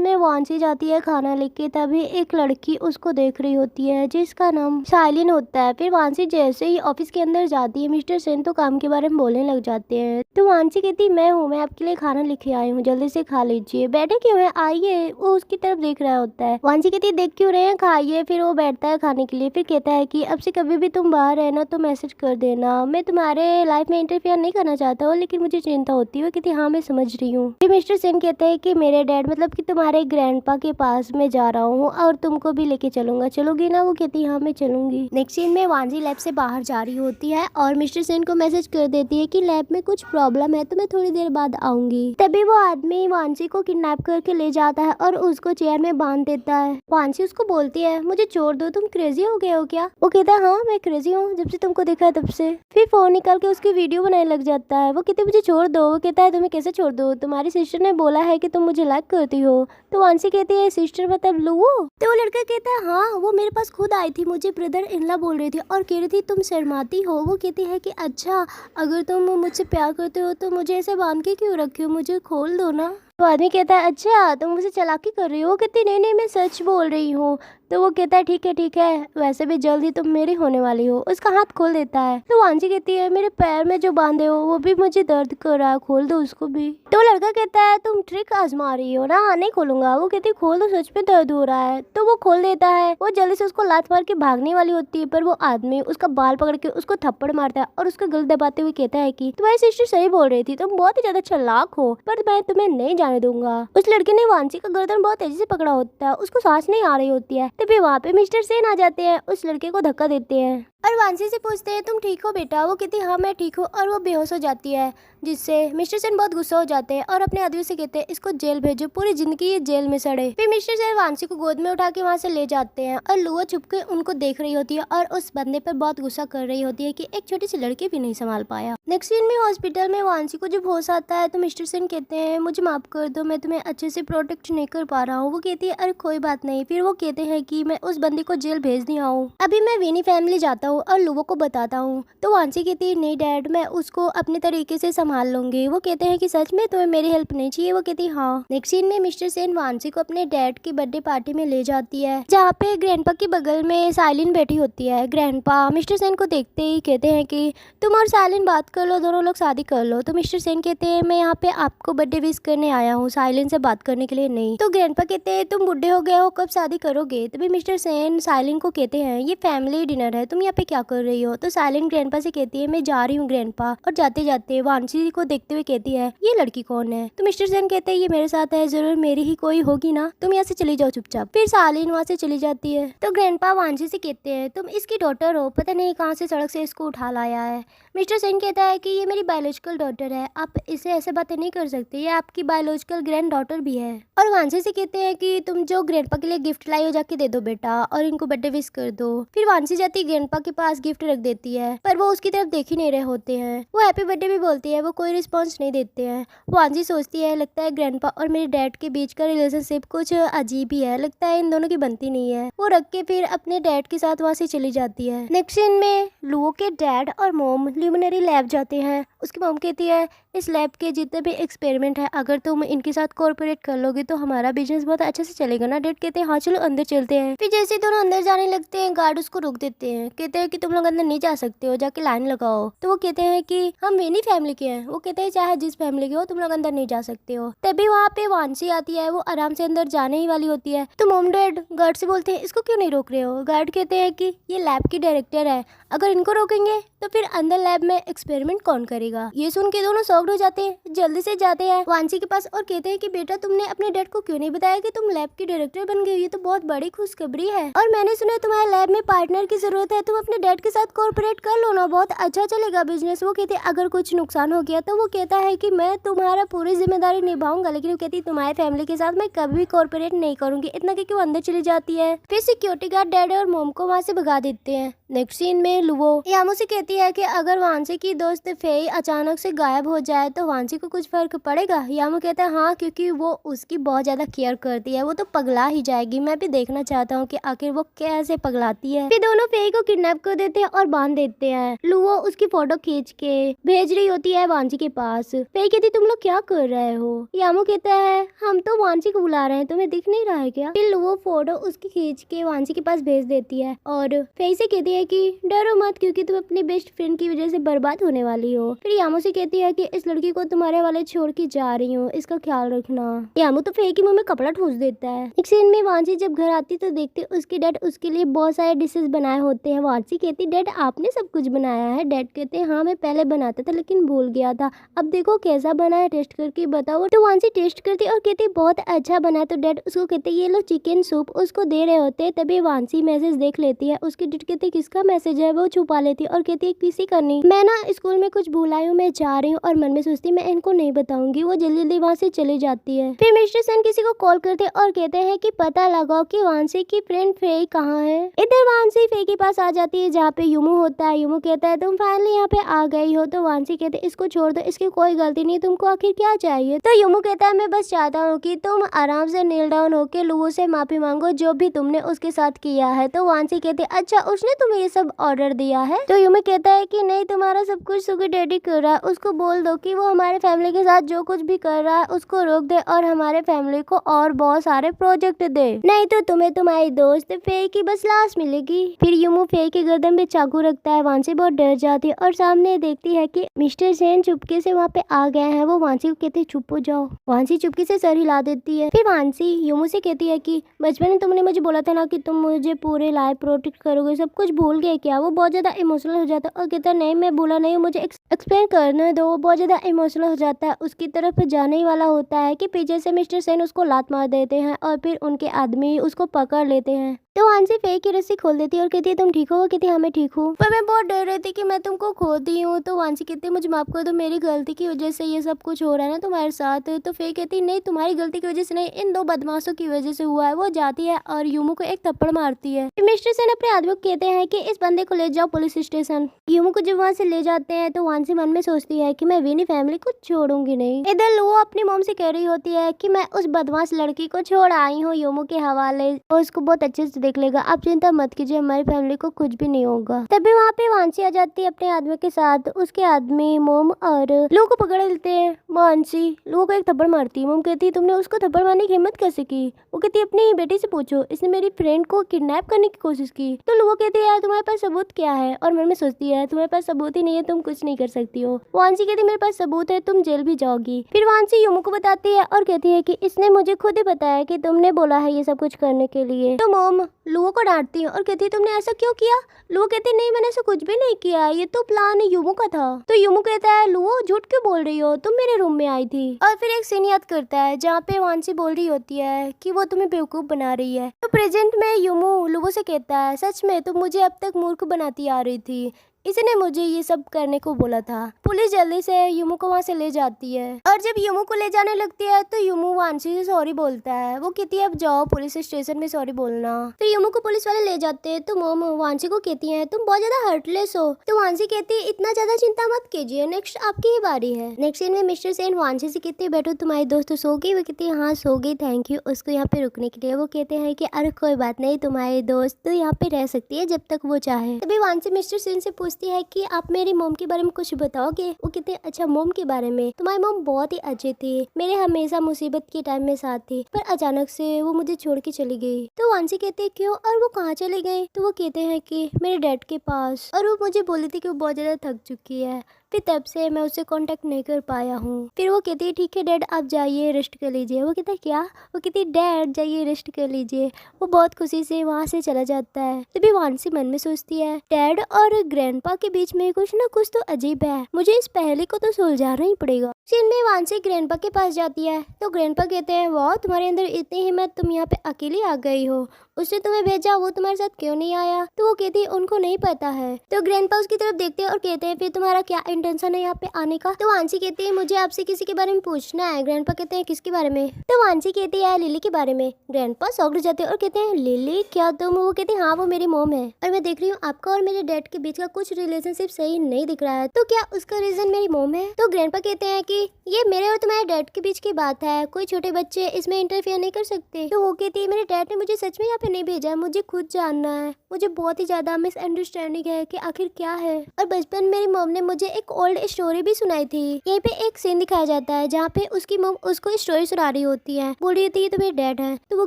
में वांसी जाती है खाना लेके, तभी एक लड़की उसको देख रही होती है जिसका नाम शाइलिन होता है। फिर वांसी जैसे ही ऑफिस के अंदर जाती है, मिस्टर सेन तो काम के बारे में बोलने लग जाते हैं। तो वांसी कहती मैं हूँ, मैं आपके लिए खाना लेके आई हूँ, जल्दी से खा लीजिए। बैठे क्यों है, आइए। वो उसकी तरफ देख रहा होता है। वांसी कहती देख क्यों रहे हैं, खाइए। फिर वो बैठता है खाने के लिए। फिर कहता है कि अब से कभी भी तुम बाहर रहना तो मैसेज कर देना, मैं तुम्हारे लाइफ में इंटरफेयर नहीं करना चाहता हूँ, लेकिन मुझे चिंता होती है। वो कहती हाँ मैं समझ रही हूँ। फिर मिस्टर सेन कहते हैं कि मेरे डैड मतलब कि तुम्हारे ग्रैंडपा के पास मैं जा रहा हूँ और तुमको भी लेके चलूंगा, चलोगी ना? वो कहती है हाँ मैं चलूंगी। नेक्स्ट सीन में वांसी लैब से बाहर जा रही होती है और मिस्टर सेन को मैसेज कर देती है कि लैब में कुछ प्रॉब्लम है तो मैं थोड़ी देर बाद आऊंगी। तभी वो आदमी वांसी को किडनैप करके ले जाता है और उसको चेयर में बांध देता है। वांसी उसको बोलती है मुझे छोड़ दो, तुम क्रेजी हो गए हो क्या? वो कहता है हाँ मैं क्रेजी हूँ, जब से तुमको देखा है तब से। फिर फोन निकाल के उसकी वीडियो बनाने लग जाता है। वो कहती मुझे छोड़ दो। वो कहता है तुम्हें कैसे छोड़ दो, तुम्हारी सिस्टर ने बोला है कि तुम मुझे लाइक करती हो। तो वांसी कहती है सिस्टर मतलब लुओ? तो वो लड़का कहता है हाँ वो मेरे पास खुद आई थी, मुझे ब्रदर इनला बोल रही थी और कह रही थी तुम शर्माती हो। वो कहती है कि अच्छा अगर तुम मुझसे प्यार करते हो तो मुझे ऐसे बांध के क्यों रखे हो, मुझे खोल दो ना। तो आदमी कहता है अच्छा तुम मुझे चालाकी कर रही हो? वो कहती नहीं नहीं मैं सच बोल रही हूँ। तो वो कहता है ठीक है, वैसे भी जल्दी तुम मेरी होने वाली हो। उसका हाथ खोल देता है। तो वांसी कहती है मेरे पैर में जो बांधे हो वो भी मुझे दर्द कर रहा है, खोल दो उसको भी। तो लड़का कहता है तुम ट्रिक आजमा रही हो ना, नहीं खोलूंगा। वो कहती खोल दो, सच में दर्द हो रहा है। तो वो खोल देता है। वो जल्दी से उसको लात मार के भागने वाली होती है, पर वो आदमी उसका बाल पकड़ के उसको थप्पड़ मारता है और उसका गल दबाते हुए कहता है कि तुम्हारी सिस्टर सही बोल रही थी, तुम बहुत ही ज्यादा चालाक हो, पर मैं तुम्हें नहीं जाने दूंगा। उस लड़के ने वांसी का गर्दन बहुत तेजी से पकड़ा होता है, उसको सांस नहीं आ रही होती है। तभी वहाँ पे मिस्टर सेन आ जाते हैं, उस लड़के को धक्का देते हैं और वांसी से पूछते हैं तुम ठीक हो बेटा? वो कहती हाँ मैं ठीक हूँ और वो बेहोश हो जाती है, जिससे मिस्टर सेन बहुत गुस्सा हो जाते हैं और अपने आदमी से कहते हैं इसको जेल भेजो, पूरी जिंदगी ये जेल में सड़े। फिर मिस्टर सेन वांसी को गोद में उठा के वहाँ से ले जाते हैं और लुआ छुप के उनको देख रही होती है और उस बंदे पर बहुत गुस्सा कर रही होती है कि एक छोटी सी लड़की भी नहीं संभाल पाया। नेक्स्ट सीन में हॉस्पिटल में वांसी को जब होश आता है तो मिस्टर सेन कहते हैं मुझे माफ कर दो, मैं तुम्हें अच्छे से प्रोटेक्ट नहीं कर पा रहा हूँ। वो कहती है अरे कोई बात नहीं। फिर वो कहते हैं कि मैं उस बंदे को जेल भेज दिया हूँ, अभी मैं विनी फैमिली जाता हूँ और लुआ को बताता हूँ। तो वांसी कहती है नहीं डैड मैं उसको अपने तरीके से संभाल लूंगी। वो कहते हैं कि सच में तुम्हें मेरी हेल्प नहीं चाहिए? वो कहती हाँ। नेक्स्ट सीन में मिस्टर सेन वांसी को अपने डैड की बर्थडे पार्टी में ले जाती है, जहाँ पे ग्रैंडपा के बगल में साइलिन बैठी होती है। ग्रैंडपा मिस्टर सेन को देखते ही कहते हैं कि तुम और साइलिन बात कर लो, दोनों लोग शादी कर लो। तो मिस्टर सेन कहते हैं मैं यहाँ पे आपको बर्थडे विश करने आया हूँ, साइलिन से बात करने के लिए नहीं। तो ग्रैंडपा कहते हैं तुम बुढ़े हो गए हो, कब शादी करोगे? तभी मिस्टर सेन साइलिन को कहते हैं ये फैमिली डिनर है, तुम यहाँ पे क्या कर रही हो? तो साइलिन ग्रैंडपा से कहती है मैं जा रही हूँ ग्रैंडपा, और जाते जाते वांसी को देखते हुए कहती है ये लड़की कौन है? तो मिस्टर सेन कहते हैं ये मेरे साथ है, जरूर मेरी ही कोई होगी ना, तुम यहाँ से चली जाओ चुपचाप। फिर साइलिन वहाँ से चली जाती है। तो ग्रैंडपा वांसी से कहते हैं तुम इसकी डॉटर हो, पता नहीं कहाँ से सड़क से इसको उठा लाया है। मिस्टर सेन कहता है कि ये मेरी बायोलॉजिकल डॉटर है, आप इसे ऐसे बातें नहीं कर सकते, ये आपकी बायोलॉजिकल ग्रैंड डॉटर भी है। और वांसी से कहते हैं कि तुम जो ग्रैंडपा के लिए गिफ्ट लाई हो जाके दे दो बेटा, और इनको बर्थडे विश कर दो। फिर वांसी जाती है ग्रैंडपा के पास, गिफ्ट रख देती है, पर वो उसकी तरफ देख ही नहीं रहे होते हैं। वो हैप्पी बर्थडे भी बोलती है, वो कोई रिस्पॉन्स नहीं देते हैं। वांसी सोचती है लगता है ग्रैंडपा और मेरे डैड के बीच का रिलेशनशिप कुछ अजीब ही है, लगता है इन दोनों की बनती नहीं है। वो रख के फिर अपने डैड के साथ वहाँ से चली जाती है। नेक्स्ट सीन में लुओ के डैड और मोम ल्यूमिनरी लैब जाते हैं। उसकी मोम कहती है इस लैब के जितने भी एक्सपेरिमेंट है अगर तुम इनके साथ कोऑपरेट कर लोगे तो हमारा बिजनेस बहुत अच्छे से चलेगा ना। डैड कहते हैं हाँ चलो अंदर चलते हैं। फिर जैसे दोनों अंदर जाने लगते हैं गार्ड उसको रोक देते हैं, कहते हैं कि तुम लोग अंदर नहीं जा सकते हो, जाके लाइन लगाओ। तो वो कहते हैं कि हम वेनी फैमिली के हैं। वो कहते हैं चाहे जिस फैमिली के हो तुम लोग अंदर नहीं जा सकते हो। तभी वहाँ पे वांसी आती है, वो आराम से अंदर जाने ही वाली होती है। तो मोम डैड गार्ड से बोलते हैं इसको क्यों नहीं रोक रहे हो? गार्ड कहते हैं कि ये लैब की डायरेक्टर है, अगर इनको रोकेंगे तो फिर अंदर लैब में एक्सपेरिमेंट कौन करेगा? ये सुन के दोनों शॉक्ड हो जाते हैं, जल्दी से जाते हैं वांसी के पास और कहते हैं कि बेटा तुमने अपने डैड को क्यों नहीं बताया कि तुम लैब की डायरेक्टर बन गई? ये तो बहुत बड़ी खुशखबरी है और मैंने सुना तुम्हारे लैब में पार्टनर की जरूरत है, तुम अपने डैड के साथ कोऑपरेट कर लो ना, बहुत अच्छा चलेगा बिजनेस। वो कहती अगर कुछ नुकसान हो गया तो वो कहता है कि मैं तुम्हारा पूरी जिम्मेदारी निभाऊंगा, लेकिन वो कहती तुम्हारे फैमिली के साथ मैं कभी भी कोऑपरेट नहीं करूंगी। इतना कि वो अंदर चली जाती है। फिर सिक्योरिटी गार्ड डैड और मोम को वहाँ से भगा देते हैं। नेक्स्ट सीन में लुवो यामू से कहती है कि अगर वांसी की दोस्त फेई अचानक से गायब हो जाए तो वांसी को कुछ फर्क पड़ेगा। यामू कहता है हाँ, क्योंकि वो उसकी बहुत ज्यादा केयर करती है, वो तो पगला ही जाएगी। मैं भी देखना चाहता हूँ कि आखिर वो कैसे पगलाती है। फिर दोनों फेई को किडनैप कर देते हैं और बांध देते हैं। लुवो उसकी फोटो खींच के भेज रही होती है वांसी के पास। फेई कहती तुम लोग क्या कर रहे हो। यामू कहता है हम तो वांसी को बुला रहे हैं, तुम्हें दिख नहीं रहा है क्या। फिर लुवो फोटो उसकी खींच के वांसी के पास भेज देती है और फेई से कहती है कि डरो मत, क्योंकि तुम अपनी बेस्ट फ्रेंड की वजह से बर्बाद होने वाली हो। फिर यामू से कहती है कि इस लड़की को तुम्हारे वाले छोड़ के जा रही हूँ, इसका ख्याल रखना। यामू तो फेई के मुंह में कपड़ा ठूस देता है। एक सीन में वांसी जब घर आती तो देखती उसके डैड उसके लिए बहुत सारे डिशेस बनाए होते हैं। वांसी कहती डैड आपने सब कुछ बनाया है। डैड कहते हैं हाँ मैं पहले बनाता था लेकिन भूल गया था, अब देखो कैसा बना है, टेस्ट करके बताओ। तो वांसी टेस्ट करती और कहती बहुत अच्छा बना। तो डैड उसको कहते ये लो चिकन सूप, उसको दे रहे होते तभी वांसी मैसेज देख लेती है। उसके डैड कहते किसका मैसेज है, वो छुपा लेती और कहती है किसी का नहीं, मैं ना स्कूल में कुछ भूल आई हूँ, मैं जा रही हूँ। और मन में सोचती मैं इनको नहीं बताऊंगी। वो जल्दी जल्दी वहाँ से चली जाती है। फिर मिस्टर सेन किसी को कॉल करते और कहते हैं कि पता लगाओ कि वांसी की फ्रेंड फेई कहाँ है। इधर वांसी फेई के पास आ जाती है जहाँ पे युमू होता है। युमू कहता है तुम फाइनली यहाँ पे आ गई हो। तो वांसी कहते इसको छोड़ दो, इसकी कोई गलती नहीं, तुमको आखिर क्या चाहिए। तो युमू कहता है मैं बस चाहता हूँ कि तुम आराम से नील डाउन होके लुवो से माफी मांगो जो भी तुमने उसके साथ किया है। तो वांसी कहते अच्छा उसने तुम्हें ये सब ऑर्डर दिया है। तो युमू कहता है कि नहीं, तुम्हारा सब कुछ सुगर डैडी कर रहा है, उसको बोल दो कि वो हमारे फैमिली के साथ जो कुछ भी कर रहा है उसको रोक दे और हमारे फैमिली को और बहुत सारे प्रोजेक्ट दे, नहीं तो तुम्हें तुम्हारी दोस्त फेई की बस लाश मिलेगी। फिर युमू फेई के गर्दन पे चाकू रखता है। वांसी बहुत डर जाती है और सामने देखती है कि मिस्टर सेन चुपके से वहाँ पे आ गए हैं। वो वांसी को कहते चुप हो जाओ। वांसी चुपके से सर हिला देती है। फिर वांसी युमू से कहती है कि बचपन में तुमने मुझे बोला था ना कि तुम मुझे पूरे लाइफ प्रोटेक्ट करोगे, सब कुछ भूल गए क्या। वो बहुत ज्यादा इमोशनल हो जाता है और कहता नहीं मैं भूला नहीं हूँ, मुझे एक्सप्लेन करने दो। वो बहुत ज्यादा इमोशनल हो जाता है, उसकी तरफ जाने ही वाला होता है कि पीछे से मिस्टर सेन उसको लात मार देते हैं और फिर उनके आदमी उसको पकड़ लेते हैं। तो वांसी फेई की रस्सी खोल देती है और कहती है तुम ठीक हो। वो कहती है हाँ मैं ठीक हूँ, पर मैं बहुत डर रही थी कि मैं तुमको खो दी हूँ। तो वांसी कहती है मुझे माफ कर दो, मेरी गलती की वजह से ये सब कुछ हो रहा है ना तुम्हारे साथ। तो फेई कहती नहीं तुम्हारी गलती की वजह से नहीं, इन दो बदमाशों की वजह से हुआ है। वो जाती है और युमू को एक थप्पड़ मारती है। मिस्टर सेन अपने आदमी को कहते हैं कि इस बंदे को ले जाओ पुलिस स्टेशन। युमू को जब वहाँ से ले जाते हैं तो वांसी मन में सोचती है कि मैं विनी फैमिली को छोड़ूंगी नहीं। इधर वो अपनी मॉम से कह रही होती है कि मैं उस बदमाश लड़की को छोड़ आई हूँ युमू के हवाले, और उसको बहुत अच्छे से देख लेगा, आप चिंता मत कीजिए, हमारी फैमिली को कुछ भी नहीं होगा। तभी वहाँ पे वांसी आ जाती है अपने आदमी के साथ। उसके आदमी मोम और लोगों को पकड़ लेते हैं। वांसी लोगों को एक थप्पड़ मारती है। मोम कहती है तुमने उसको थप्पड़ मारने की हिम्मत कैसे की। वो कहती है अपनी बेटी से पूछो, इसने मेरी फ्रेंड को किडनैप करने की कोशिश की। तो लोगों कहते हैं यार तुम्हारे पास सबूत क्या है, और मन में सोचती है तुम्हारे पास सबूत ही नहीं है, तुम कुछ नहीं कर सकती हो। वांसी कहती है मेरे पास सबूत है, तुम जेल भी जाओगी। फिर वांसी युमू को बताती है और कहती है कि इसने मुझे खुद ही बताया कि तुमने बोला है ये सब कुछ करने के लिए। तो मोम लुओ को डांटती है और कहती है तुमने ऐसा क्यों किया। लुओ कहती है नहीं मैंने ऐसा कुछ भी नहीं किया, ये तो प्लान युमू का था। तो युमू कहता है लुओ झूठ क्यों बोल रही हो, तुम मेरे रूम में आई थी। और फिर एक सीन याद करता है जहाँ पे वांसी बोल रही होती है कि वो तुम्हें बेवकूफ बना रही है। तो प्रेजेंट में युमू लुओ से कहता है सच में तुम मुझे अब तक मूर्ख बनाती आ रही थी, इसने मुझे ये सब करने को बोला था। पुलिस जल्दी से युमू को वहाँ से ले जाती है और जब युमू को ले जाने लगती है तो युमू वांसी से सॉरी बोलता है। वो कहती है अब जाओ पुलिस स्टेशन में सॉरी बोलना। फिर युमू को पुलिस वाले ले जाते हैं तो मोम वांसी को कहती है तुम बहुत ज्यादा हर्टलेस हो। तो वांसी कहती है इतना ज्यादा चिंता मत कीजिए, नेक्स्ट आपकी ही बारी है। नेक्स्ट सीन में मिस्टर सेन वांसी से कहते हैं बैठो तुम्हारी दोस्त सो गई। वो कहती है हाँ सो गई, थैंक यू उसको यहाँ पे रुकने के लिए। वो कहते हैं कि अरे कोई बात नहीं, तुम्हारी दोस्त तो यहाँ पे रह सकती है जब तक वो चाहे। तभी वांसी मिस्टर सेन से पूछती है कि आप मेरी मोम के बारे में कुछ बताओगे। वो कहते अच्छा मोम के बारे में, तुम्हारी मोम बहुत ही अच्छी थी, मेरे हमेशा मुसीबत के टाइम में साथ थी, पर अचानक से वो मुझे छोड़ के चली गई। तो वांसी कहते क्यों और वो कहाँ चली गई। तो वो कहते हैं कि मेरे डैड के पास, और वो मुझे बोली थी कि वो बहुत ज्यादा थक चुकी है, फिर तब से मैं उससे कांटेक्ट नहीं कर पाया हूँ। फिर वो कहती है ठीक है डैड आप जाइए रेस्ट कर लीजिए। वो कहता है क्या। वो कहती है डैड जाइए रेस्ट कर लीजिए। वो बहुत खुशी से वहाँ से चला जाता है। तभी वांसी मन में सोचती है डैड और ग्रैंडपा के बीच में कुछ ना कुछ तो अजीब है, मुझे इस पहले को तो सुलझाना ही पड़ेगा। सीन में वांसी ग्रैंडपा के पास जाती है तो ग्रैंडपा कहते हैं वाह तुम्हारे अंदर इतनी हिम्मत, तुम यहाँ पे अकेली आ गई हो। उसने तुम्हें भेजा, वो तुम्हारे साथ क्यों नहीं आया? तो वो कहती है उनको नहीं पता है। तो ग्रैंडपा उसकी तरफ देखते हैं और कहते हैं फिर तुम्हारा क्या इंटेंशन है यहाँ पे आने का? तो वांसी कहती है मुझे आपसे किसी के बारे में पूछना है। ग्रैंडपा कहते हैं किसके बारे में? तो वांसी कहती है लिली के बारे में। ग्रैंडपा शॉक्ड हो जाते हैं और कहते हैं लिली क्या तुम? वो कहती है हाँ वो मेरी मॉम है और मैं देख रही हूँ आपका और मेरे डैड के बीच का कुछ रिलेशनशिप सही नहीं दिख रहा है, तो क्या उसका रीजन मेरी मॉम है? तो ग्रैंडपा कहते हैं कि ये मेरे और तुम्हारे डैड के बीच की बात है, कोई छोटे बच्चे इसमें इंटरफेयर नहीं कर सकते। तो वो कहती है मेरे डैड ने मुझे सच में यहाँ पे नहीं भेजा, मुझे खुद जानना है, मुझे बहुत ही ज्यादा मिसअंडरस्टैंडिंग है कि आखिर क्या है। और बचपन मेरी मॉम ने मुझे एक ओल्ड स्टोरी भी सुनाई थी। यहीं पे एक सीन दिखाया जाता है जहाँ पे उसकी मॉम उसको स्टोरी सुना रही होती है, बोल रही होती है तो मेरे डैड है। तो वो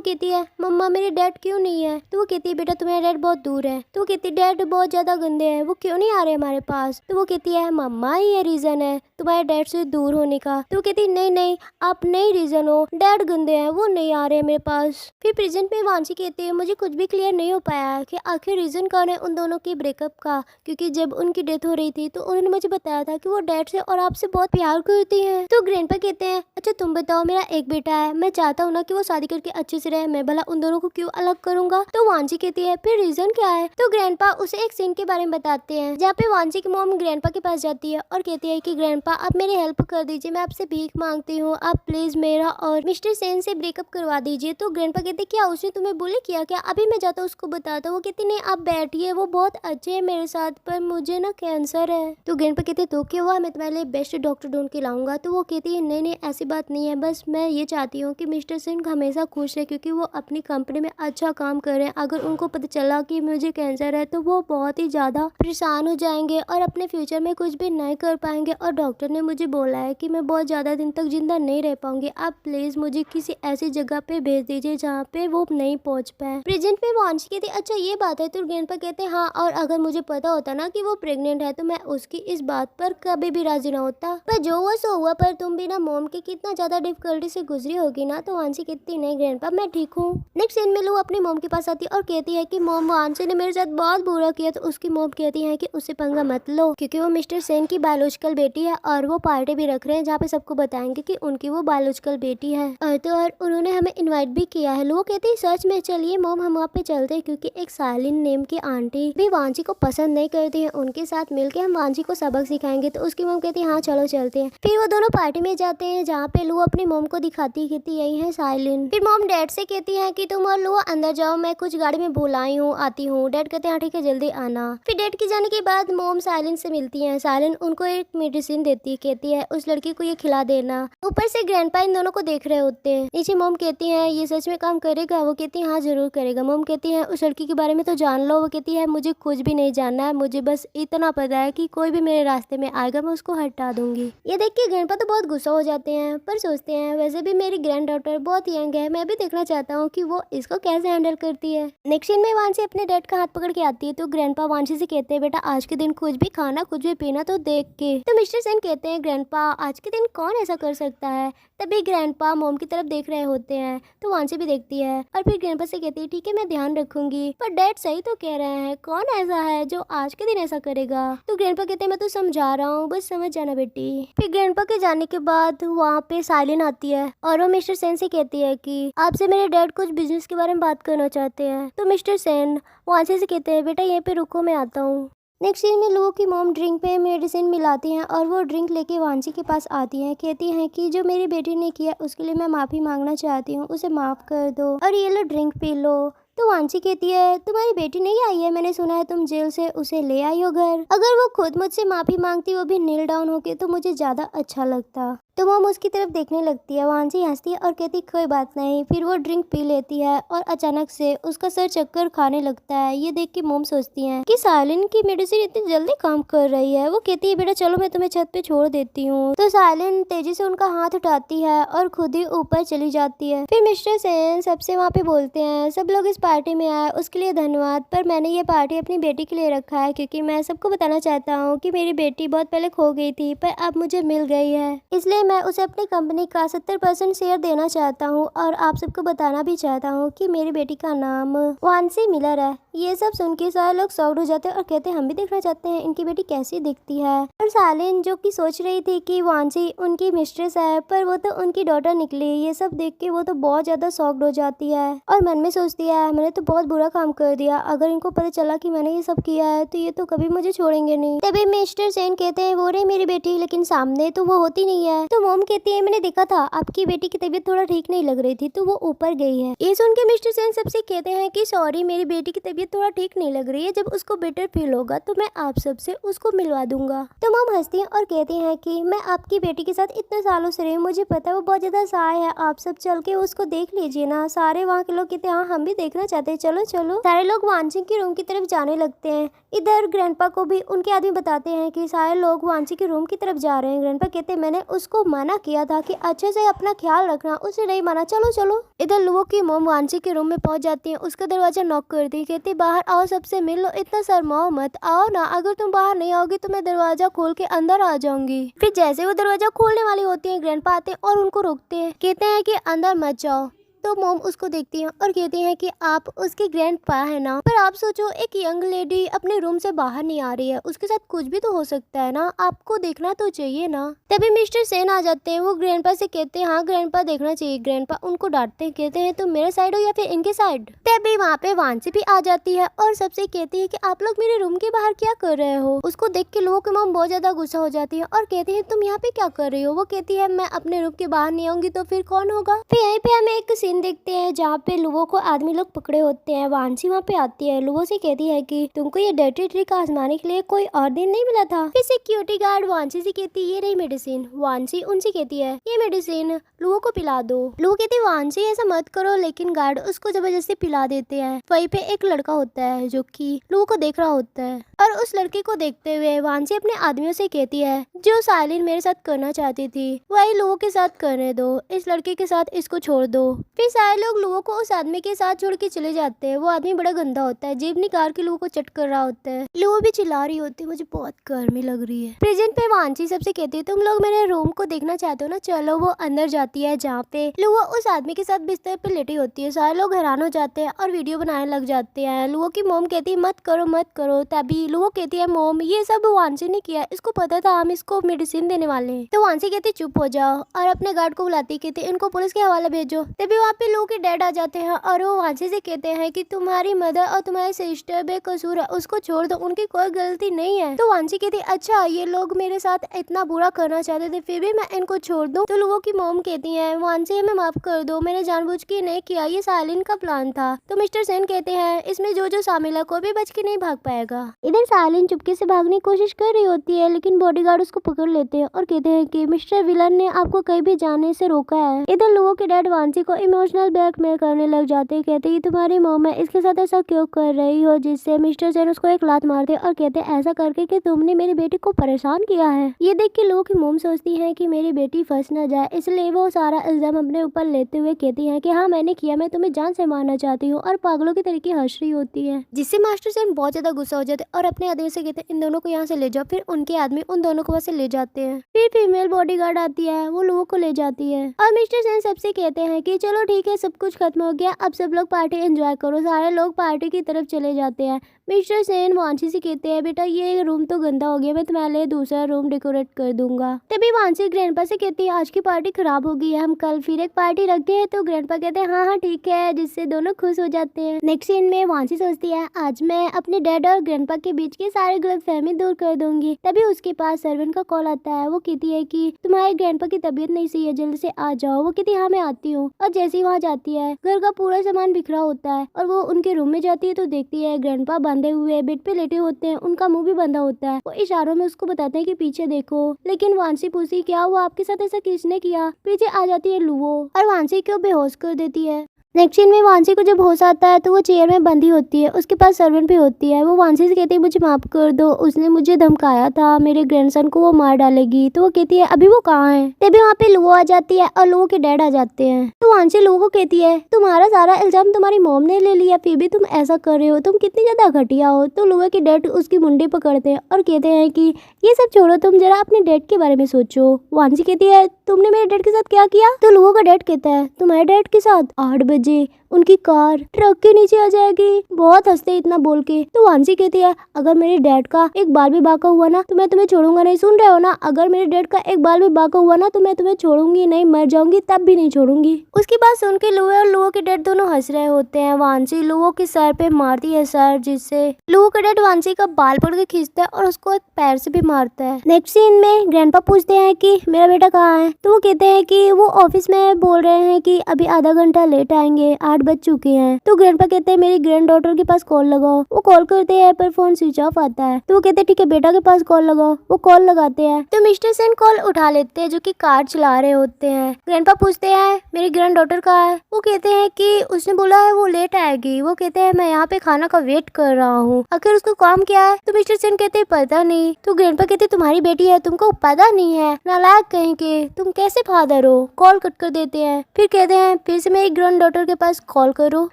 कहती है मम्मा मेरे डैड क्यों नहीं है? तो वो कहती है बेटा तुम्हारा डैड बहुत दूर है। तो वो कहती है डैड बहुत ज्यादा गंदे हैं, वो क्यों नहीं आ रहे हमारे पास? तो वो कहती है मम्मा ये रीजन है तुम्हारे डैड से दूर होने का। तो वो कहती है नहीं नहीं आप नहीं रीजन हो, डैड गंदे हैं, वो नहीं आ रहे हैं मेरे पास। फिर प्रेजेंट में वांसी कहती है मुझे कुछ भी क्लियर नहीं हो पाया कि आखिर रीजन कौन है उन दोनों की ब्रेकअप का, क्योंकि जब उनकी डेथ हो रही थी तो उन्होंने मुझे बताया था कि वो डैड से और आपसे बहुत प्यार करती हैं। तो ग्रैंडपा कहते हैं अच्छा तुम बताओ मेरा एक बेटा है, मैं चाहता हूँ ना कि वो शादी करके अच्छे से रहे, मैं भला उन दोनों को क्यों अलग करूंगा? तो वांसी कहती है फिर रीजन क्या है? तो ग्रैंडपा उसे एक सीन के बारे में बताते हैं जहाँ पे वांसी की मॉम ग्रैंडपा के पास जाती है और कहती है कि ग्रैंडपा आप मेरी हेल्प कर दीजिए, मैं आपसे भीख मांगती हूँ, आप प्लीज मेरा और मिस्टर सेन से ब्रेकअप करवा दीजिए। तो ग्रैंडपा कहते क्या उसने तुम्हें बुली किया क्या? अभी मैं जाता हूँ उसको बताता हूँ। वो कहती नहीं आप बैठिए, वो बहुत अच्छे है मेरे साथ, पर मुझे ना कैंसर है। तो ग्रैंडपा कहते तो क्या हुआ, मैं तुम्हारे लिए बेस्ट डॉक्टर ढूंढ के लाऊंगा। तो वो कहती है नहीं नहीं ऐसी बात नहीं है, बस मैं ये चाहती हूँ कि मिस्टर सेन हमेशा खुश है क्योंकि वो अपनी कंपनी में अच्छा काम कर रहे हैं। अगर उनको पता चला कि मुझे कैंसर है तो वो बहुत ही ज्यादा परेशान हो जाएंगे और अपने फ्यूचर में कुछ भी नहीं कर पाएंगे और डॉक्टर ने मुझे बोला है कि मैं बहुत ज्यादा दिन तक जिंदा नहीं रह पाऊंगी। आप प्लीज मुझे किसी ऐसी जगह पे भेज दीजिए जहाँ पे वो नहीं पहुँच पाए। प्रेजेंट में वांशी कहती अच्छा ये बात है। तो ग्रैंडपा कहते हैं हाँ, और अगर मुझे पता होता ना कि वो प्रेग्नेंट है तो मैं उसकी इस बात पर कभी भी राजी ना होता, पर जो हुआ सो हुआ। पर तुम भी ना मॉम के कितना ज्यादा डिफिकल्टी से गुजरी होगी ना। तो वांसी कहती नहीं ग्रैंडपा मैं ठीक हूँ। नेक्स्ट सीन में लू अपनी मॉम के पास आती है और कहती है कि मॉम वांसी ने मेरे साथ बहुत बुरा किया। तो उसकी मॉम कहती है कि उससे पंगा मत लो क्योंकि वो मिस्टर सेन की बायोलॉजिकल बेटी है और वो पार्टी भी रख रहे हैं जहाँ पे सबको बताएंगे कि उनकी वो बायोलॉजिकल बेटी है और उन्होंने हमें इनवाइट भी किया है। लोग कहते हैं सच में? चलिए मॉम हम वहाँ पे चलते हैं क्योंकि एक सालिन नेम की आंटी भी वांसी को पसंद नहीं करती है, उनके साथ मिलके हम वांसी को सबक सिखाएंगे। तो उसकी मॉम कहती है हाँ चलो चलते हैं। फिर वो दोनों पार्टी में जाते हैं जहाँ पे लू अपनी मॉम को दिखाती कहती यही है साइलिन। फिर मॉम डैड से कहती है कि तुम और लू अंदर जाओ, मैं कुछ गाड़ी में भूल आई हूँ, आती हूँ। डैड कहते हैं ठीक है जल्दी आना। फिर डैड के जाने के बाद मॉम साइलिन से मिलती है। साइलिन उनको एक मेडिसिन देती है, कहती है उस लड़की को ये खिला देना। ऊपर से ग्रैंडपा इन दोनों को देख रहे होते हैं। नीचे मॉम कहती है ये सच में काम करेगा? वो कहती है हाँ जरूर करेगा। मॉम कहती है उस लड़की के बारे में तो जान लो। वो कहती है मुझे कुछ भी नहीं जानना है, मुझे बस इतना पता है कि कोई भी मेरे रास्ते में आएगा मैं उसको हटा दूंगी। ये देख के ग्रैंडपा तो बहुत गुस्सा हो जाते हैं पर सोचते हैं वैसे भी मेरी ग्रैंड डॉटर बहुत यंग है, मैं भी देखना चाहता हूँ कि वो इसको कैसे हैंडल करती है। नेक्स्ट सीन में वांसी अपने डैड का हाथ पकड़ के आती है। तो ग्रैंडपा वांसी से कहते हैं बेटा आज के दिन कुछ भी खाना कुछ भी पीना तो देख के। तो मिस्टर सेन कहते हैं ग्रैंडपा आज के दिन कौन ऐसा कर सकता है? तभी ग्रैंडपा मॉम की तरफ देख रहे होते हैं तो वांसी भी देखती है और फिर ग्रैंडपा से कहती है ठीक है मैं ध्यान रखूंगी। पर डैड सही तो कह रहे हैं, कौन ऐसा है जो आज के दिन ऐसा करेगा? तो ग्रैंडपा कहते हैं मैं तो समझा रहा हूँ, बस समझ जाना बेटी। फिर ग्रैंडपा के जाने के बाद वहाँ पे साइलिन आती है और वो मिस्टर सेन से कहती है कि आपसे मेरे डैड कुछ बिजनेस के बारे में बात करना चाहते हैं। तो मिस्टर सेन वांसी से कहते हैं बेटा यहीं पे रुको मैं आता हूँ। नेक्स्ट सीन में लोगों की मॉम ड्रिंक पे मेडिसिन मिलाती हैं और वो ड्रिंक लेके वांसी के पास आती हैं, कहती हैं कि जो मेरी बेटी ने किया उसके लिए मैं माफ़ी मांगना चाहती हूँ, उसे माफ़ कर दो और ये लो ड्रिंक पी लो। तो वांसी कहती है तुम्हारी बेटी नहीं आई है, मैंने सुना है तुम जेल से उसे ले आई हो घर। अगर वो खुद मुझसे माफ़ी मांगती वो भी नील डाउन होके तो मुझे ज़्यादा अच्छा लगता। तो मॉम उसकी तरफ देखने लगती है। वांसी हंसती है और कहती कोई बात नहीं। फिर वो ड्रिंक पी लेती है और अचानक से उसका सर चक्कर खाने लगता है। ये देख के मॉम सोचती है कि साइलिन की मेडिसिन इतनी जल्दी काम कर रही है। वो कहती है बेटा चलो मैं तुम्हें छत पे छोड़ देती हूँ। तो साइलिन तेजी से उनका हाथ उठाती है और खुद ही ऊपर चली जाती है। फिर मिस्टर सेन सबसे वहाँ पे बोलते हैं सब लोग इस पार्टी में आए उसके लिए धन्यवाद, पर मैंने ये पार्टी अपनी बेटी के लिए रखा है क्योंकि मैं सबको बताना चाहता हूँ कि मेरी बेटी बहुत पहले खो गई थी पर अब मुझे मिल गई है, इसलिए मैं उसे अपनी कंपनी का 70% शेयर देना चाहता हूँ और आप सबको बताना भी चाहता हूँ कि मेरी बेटी का नाम वांसी मिलर है। ये सब सुन के सारे लोग शॉक्ड हो जाते हैं और कहते हैं हम भी देखना चाहते हैं इनकी बेटी कैसी दिखती है। और सालिन जो कि सोच रही थी कि वांसी उनकी मिस्ट्रेस है पर वो तो उनकी डॉटर निकली। ये सब देख के वो तो बहुत ज्यादा शॉक्ड हो जाती है और मन में सोचती है मैंने तो बहुत बुरा काम कर दिया। अगर इनको पता चला कि मैंने ये सब किया है तो ये तो कभी मुझे छोड़ेंगे नहीं। तभी मिस्टर सेन कहते हैं वो रही मेरी बेटी, लेकिन सामने तो वो होती नहीं है। तो मोम कहती है मैंने देखा था आपकी बेटी की तबीयत थोड़ा ठीक नहीं लग रही थी तो वो ऊपर गई है। ये सुन के मिस्टर सेन सबसे कहते हैं कि सॉरी मेरी बेटी की तबीयत थोड़ा ठीक नहीं लग रही है, जब उसको बेटर फील होगा तो मैं आप सबसे उसको मिलवा दूंगा। तो मोम हंसती हैं और कहती हैं कि मैं आपकी बेटी के साथ इतने सालों से रही हूँ, मुझे पता है वो बहुत ज्यादा साय है, आप सब चल के उसको देख लीजिए ना। सारे वहाँ के लोग कहते हैं हाँ हम भी देखना चाहते हैं, चलो चलो। सारे लोग वांसी के रूम की तरफ जाने लगते हैं। इधर ग्रैंडपा को भी उनके आदमी बताते हैं कि सारे लोग वांसी के रूम की तरफ जा रहे हैं। ग्रैंडपा कहते हैं मैंने उसको मना किया था कि अच्छे से अपना ख्याल रखना, उसने नहीं माना, चलो चलो। इधर लुओ की मोम वांसी के रूम में पहुंच जाती है, उसका दरवाजा नॉक करती है, कहती बाहर आओ सबसे मिल लो, इतना शर्माओ मत, आओ ना, अगर तुम बाहर नहीं आओगी तो मैं दरवाजा खोल के अंदर आ जाऊंगी। फिर जैसे वो दरवाजा खोलने वाली होती है ग्रैंडपा आते हैं और उनको रोकते हैं, कहते हैं कि अंदर मत जाओ। तो मोम उसको देखती हैं और कहती हैं कि आप उसके ग्रैंडपा है ना, पर आप सोचो एक यंग लेडी अपने रूम से बाहर नहीं आ रही है, उसके साथ कुछ भी तो हो सकता है ना, आपको देखना तो चाहिए ना। तभी मिस्टर सेन आ जाते हैं, वो ग्रैंडपा से कहते हैं हाँ ग्रैंडपा देखना चाहिए। ग्रैंडपा उनको डांटते हैं, कहते हैं तुम मेरे साइड हो या फिर इनके साइड। तभी वहाँ पे वांसी भी आ जाती है और सबसे कहती है कि आप लोग मेरे रूम के बाहर क्या कर रहे हो। उसको देख के लोगों की मोम बहुत ज्यादा गुस्सा हो जाती है और कहती है तुम यहाँ पे क्या कर रही हो। वो कहती है मैं अपने रूम के बाहर नहीं आऊंगी तो फिर कौन होगा। फिर यहीं पे हमें एक सीन देखते हैं जहाँ पे लुओ को आदमी लोग पकड़े होते हैं। वांसी वहाँ पे आती है, लुओ से कहती है कि तुमको ये डर्टी ट्रिक आजमाने के लिए कोई और दिन नहीं मिला था। फिर सिक्योरिटी गार्ड वांसी से कहती है ये रही मेडिसिन। वांसी उनसे कहती है ये मेडिसिन लुओ को पिला दो। लुओ कहती है वांसी ऐसा मत करो, लेकिन गार्ड उसको जबरदस्ती पिला देते हैं। वहीं पे एक लड़का होता है जो कि लुओ को देख रहा होता है और उस लड़के को देखते हुए वांसी अपने आदमियों से कहती है जो साइलिन मेरे साथ करना चाहती थी वही लुओ के साथ करने दो, इस लड़के के साथ इसको छोड़ दो। फिर सारे लोग लुओ को उस आदमी के साथ छोड़ के चले जाते हैं। वो आदमी बड़ा गंदा होता है, जेब निकाल के लुओ को चट कर रहा होता है। लुओ भी चिल्ला रही होती है मुझे बहुत गर्मी लग रही है। प्रेजेंट पे वांसी सबसे कहती है तुम लोग मेरे रूम को देखना चाहते हो ना, चलो। वो अंदर जाती है जहाँ पे लुओ उस आदमी के साथ बिस्तर पे लेटी होती है। सारे लोग हैरान हो जाते हैं और वीडियो बनाने लग जाते हैं। लुओ की मोम कहती है मत करो मत करो। तभी लुओ कहती है मोम ये सब वांसी ने किया, इसको पता था हम इसको मेडिसिन देने वाले हैं। तो वांसी कहती चुप हो जाओ और अपने गार्ड को बुलाती, कहती इनको पुलिस के हवाले भेजो। तभी वहाँ पे लुओ के डैड आ जाते हैं और वो वांसी से कहते हैं कि तुम्हारी मदर और तुम्हारी सिस्टर बेकसूर है, उसको छोड़ दो, उनकी कोई गलती नहीं है। तो वांसी कहती अच्छा ये लोग मेरे साथ इतना बुरा करना चाहते थे फिर भी मैं इनको छोड़ दूं। तो लोगों की मोम कहती है वांसी हमें माफ कर दो, मैंने जानबूझ के नहीं किया, ये सालिन का प्लान था। तो मिस्टर सेन कहते हैं इसमें जो जो शामिल है कोई भी बच के नहीं भाग पाएगा। इधर सालिन चुपके से भागने की कोशिश कर रही होती है लेकिन बॉडीगार्ड उसको पकड़ लेते हैं और कहते हैं कि मिस्टर विलन ने आपको कहीं भी जाने से रोका है। इधर लोगों के डैड वांसी को इमोशनल ब्लैकमेल करने लग जाते हैं, कहते हैं तुम्हारी मोम है, इसके साथ ऐसा क्यों कर रही हो, जिससे मिस्टर सेन उसको एक लात मारते और कहते हैं ऐसा करके कि तुमने मेरी बेटी को परेशान किया है। ये देख के लोगों की मोम सोचती है कि मेरी बेटी फंस न जाए, इसलिए वो सारा इल्जाम अपने ऊपर लेते हुए कहती है कि हाँ मैंने किया, मैं तुम्हें जान से मारना चाहती हूँ, और पागलों की तरीके हंस रही होती है। जिससे मास्टर सेन बहुत ज्यादा गुस्सा हो जाते और अपने आदमी से कहते हैं इन दोनों को यहाँ से ले जाओ। फिर उनके आदमी उन दोनों को वहाँ से ले जाते हैं। फिर फीमेल बॉडीगार्ड आती है, वो लोगों को ले जाती है और मिस्टर सेन सबसे कहते हैं कि चलो ठीक है सब कुछ खत्म हो गया, अब सब लोग पार्टी एंजॉय करो। सारे लोग पार्टी की तरफ चले जाते हैं। मिस्टर सेन वांसी से कहते हैं बेटा ये रूम तो गंदा हो गया, मैं तुम्हारे लिए दूसरा रूम डेकोरेट कर दूंगा। तभी वांसी ग्रैंडपा से कहती है आज की पार्टी खराब हो गई है, हम कल फिर एक पार्टी रखते हैं। तो ग्रैंडपा कहते हैं हाँ हाँ ठीक है, जिससे दोनों खुश हो जाते हैं। नेक्स्ट सीन में वांसी सोचती है आज मैं अपने डैड और ग्रैंडपा के बीच के सारे गलतफहमी दूर कर दूंगी। तभी उसके पास सर्वेंट का कॉल आता है, वो कहती है कि तुम्हारे ग्रैंडपा की तबीयत नहीं सही है, जल्दी से आ जाओ। वो कहती है हाँ मैं आती हूँ। और जैसे ही वहाँ जाती है घर का पूरा सामान बिखरा होता है और वो उनके रूम में जाती है तो देखती है ग्रैंडपा बंधे हुए बेड पे लेटे होते हैं, उनका मुंह भी बंधा होता है। वो इशारों में उसको बताते हैं कि पीछे देखो, लेकिन वांसी पूछती क्या हुआ आपके साथ, ऐसा किसने किया। पीछे आ जाती है लुओ और वांसी को बेहोश कर देती है। नेक्स्ट सीन में वांसी को जब होश आता है तो वो चेयर में बंधी होती है, उसके पास सर्वेंट भी होती है। वो वांसी से कहती है मुझे माफ कर दो, उसने मुझे धमकाया था, मेरे ग्रैंडसन को वो मार डालेगी। तो वो कहती है अभी वो कहाँ है। तभी वहाँ पे लुओ आ जाती है और लुओ के डैड आ जाते हैं। तो वांसी लुओ को कहती है तुम्हारा सारा इल्जाम तुम्हारी मॉम ने ले लिया, फिर भी तुम ऐसा कर रहे हो, तुम कितनी ज्यादा घटिया हो। तो लुओ के डैड उसकी मुंडी पकड़ते हैं और कहते हैं कि ये सब छोड़ो, तुम जरा अपने डैड के बारे में सोचो। वांसी कहती है तुमने मेरे डैड के साथ क्या किया। तो लुओ का डैड कहता है तुम्हारे डैड के साथ 8 बजे उनकी कार ट्रक के नीचे आ जाएगी। बहुत हंसते इतना बोल के। तो वांसी कहती है अगर मेरे डैड का एक बाल भी बाका हुआ ना तो मैं तुम्हें छोड़ूंगा नहीं। सुन रहे हो ना, अगर मेरे डैड का एक बाल भी बाका हुआ ना तो मैं तुम्हें छोड़ूंगी नहीं, मर जाऊंगी तब भी नहीं छोड़ूंगी। उसकी बात सुन के लुओ और लुओ के डैड दोनों हंस रहे होते हैं। वांसी लुओ के सर पे मारती है सर, जिससे लुओ का डैड वांसी का बाल पकड़ के खींचता है और उसको एक पैर से भी मारता है। नेक्स्ट सीन में ग्रैंडपा पूछते हैं कि मेरा बेटा कहाँ है। तो वो कहते हैं कि वो ऑफिस में बोल रहे हैं कि अभी आधा घंटा लेट आएंगे, 8 बज चुके हैं। तो ग्रैंडपा कहते हैं मेरी ग्रैंड डॉटर के पास कॉल लगाओ। वो कॉल करते हैं पर फोन स्विच ऑफ आता है। तो वो कहते हैं ठीक है बेटा के पास कॉल लगाओ। वो कॉल लगाते हैं तो मिस्टर सेन कॉल उठा लेते हैं जो कि कार चला रहे होते हैं। ग्रैंडपा पूछते हैं मेरी ग्रैंड डॉटर कहाँ है। वो कहते हैं कि उसने बोला है वो लेट आएगी। वो कहते हैं मैं यहाँ पे खाना का वेट कर रहा हूँ, आखिर उसको काम क्या है। तो मिस्टर सेन कहते हैं पता नहीं। तो ग्रैंडपा कहते तुम्हारी बेटी है, तुमको पता नहीं है, नालायक कहीं के, तुम कैसे फादर हो। कॉल कट कर देते हैं। फिर कहते हैं फिर से मेरी ग्रैंड डॉटर के पास कॉल करो।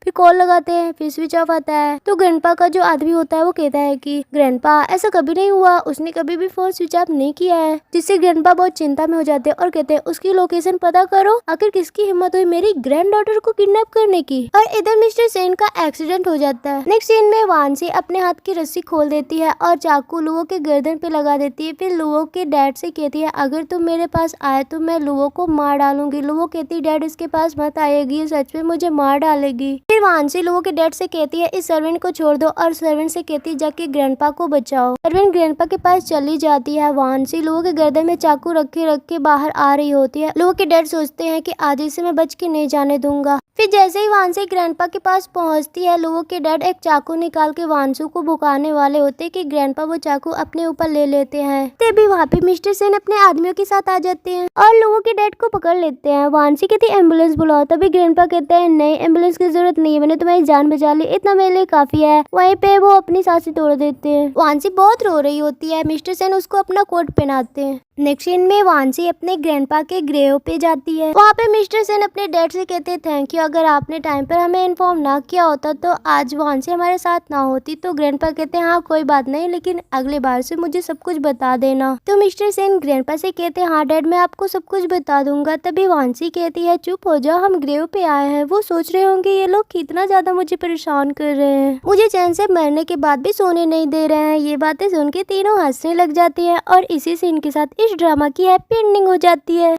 फिर कॉल लगाते हैं, फिर स्विच ऑफ आता है। तो ग्रैंडपा का जो आदमी होता है वो कहता है कि ग्रैंडपा ऐसा कभी नहीं हुआ, उसने कभी भी फोन स्विच ऑफ नहीं किया है। जिससे ग्रैंडपा बहुत चिंता में हो जाते हैं और कहते हैं उसकी लोकेशन पता करो, आखिर किसकी हिम्मत हुई मेरी ग्रैंड डॉटर को किडनैप करने की। और इधर मिस्टर सेन का एक्सीडेंट हो जाता है। नेक्स्ट सीन में वांसी अपने हाथ की रस्सी खोल देती है और चाकू लुओ के गर्दन पे लगा देती है। फिर लुओ के डैड से कहती है अगर तुम मेरे पास आए तो मैं लुओ को मार डालूंगी। लुओ कहती डैड इसके पास मत आएगी, ये सच में मुझे मार डालेगी। फिर वांसी लुओ के डैड से कहती है इस सर्वेंट को छोड़ दो और सर्वेंट से कहती है जाके ग्रैंडपा को बचाओ। सर्वेंट ग्रैंडपा के पास चली जाती है। वांसी लुओ के गर्दन में चाकू रख के बाहर आ रही होती है। लुओ के डैड सोचते हैं कि आज इसे मैं बच के नहीं जाने दूंगा। फिर जैसे ही वांसी ग्रैंडपा के पास पहुंचती है, लुओ के डैड एक चाकू निकाल के वांसू को भुकाने वाले होते कि ग्रैंडपा वो चाकू अपने ऊपर ले लेते हैं। तभी वहाँ पे मिस्टर सेन अपने आदमियों के साथ आ जाते हैं और लुओ के डैड को पकड़ लेते हैं। वांसी कहती एम्बुलेंस बुलाओ। तभी ग्रैंडपा कहते हैं नहीं, एम्बुलेंस की जरूरत नहीं है, मैंने तुम्हारी जान बचा ली, इतना मेरे लिए काफी है। वहीं पे वो अपनी सांसें तोड़ देते हैं। वांसी बहुत रो रही होती है। मिस्टर सेन उसको अपना कोट पहनाते हैं। नेक्स्ट सीन में वांसी अपने ग्रैंडपा के ग्रेव पे जाती है। वहाँ पे मिस्टर सेन अपने डैड से कहते हैं थैंक यू, अगर आपने टाइम पर हमें इन्फॉर्म ना किया होता तो आज वांसी हमारे साथ ना होती। तो ग्रैंडपा कहते हैं हाँ कोई बात नहीं, लेकिन अगले बार से मुझे सब कुछ बता देना। तो मिस्टर सेन ग्रैंडपा से कहते हैं हाँ डैड मैं आपको सब कुछ बता दूंगा। तभी वांसी कहती है चुप हो जाओ, हम ग्रेव पे आए हैं। वो सोच रहे होंगे ये लोग कितना ज्यादा मुझे परेशान कर रहे हैं, मुझे चैन से मरने के बाद भी सोने नहीं दे रहे हैं। ये बातें सुन के तीनों हंसने लग जाती है और इसी सीन के साथ इस ड्रामा की हैप्पी एंडिंग हो जाती है।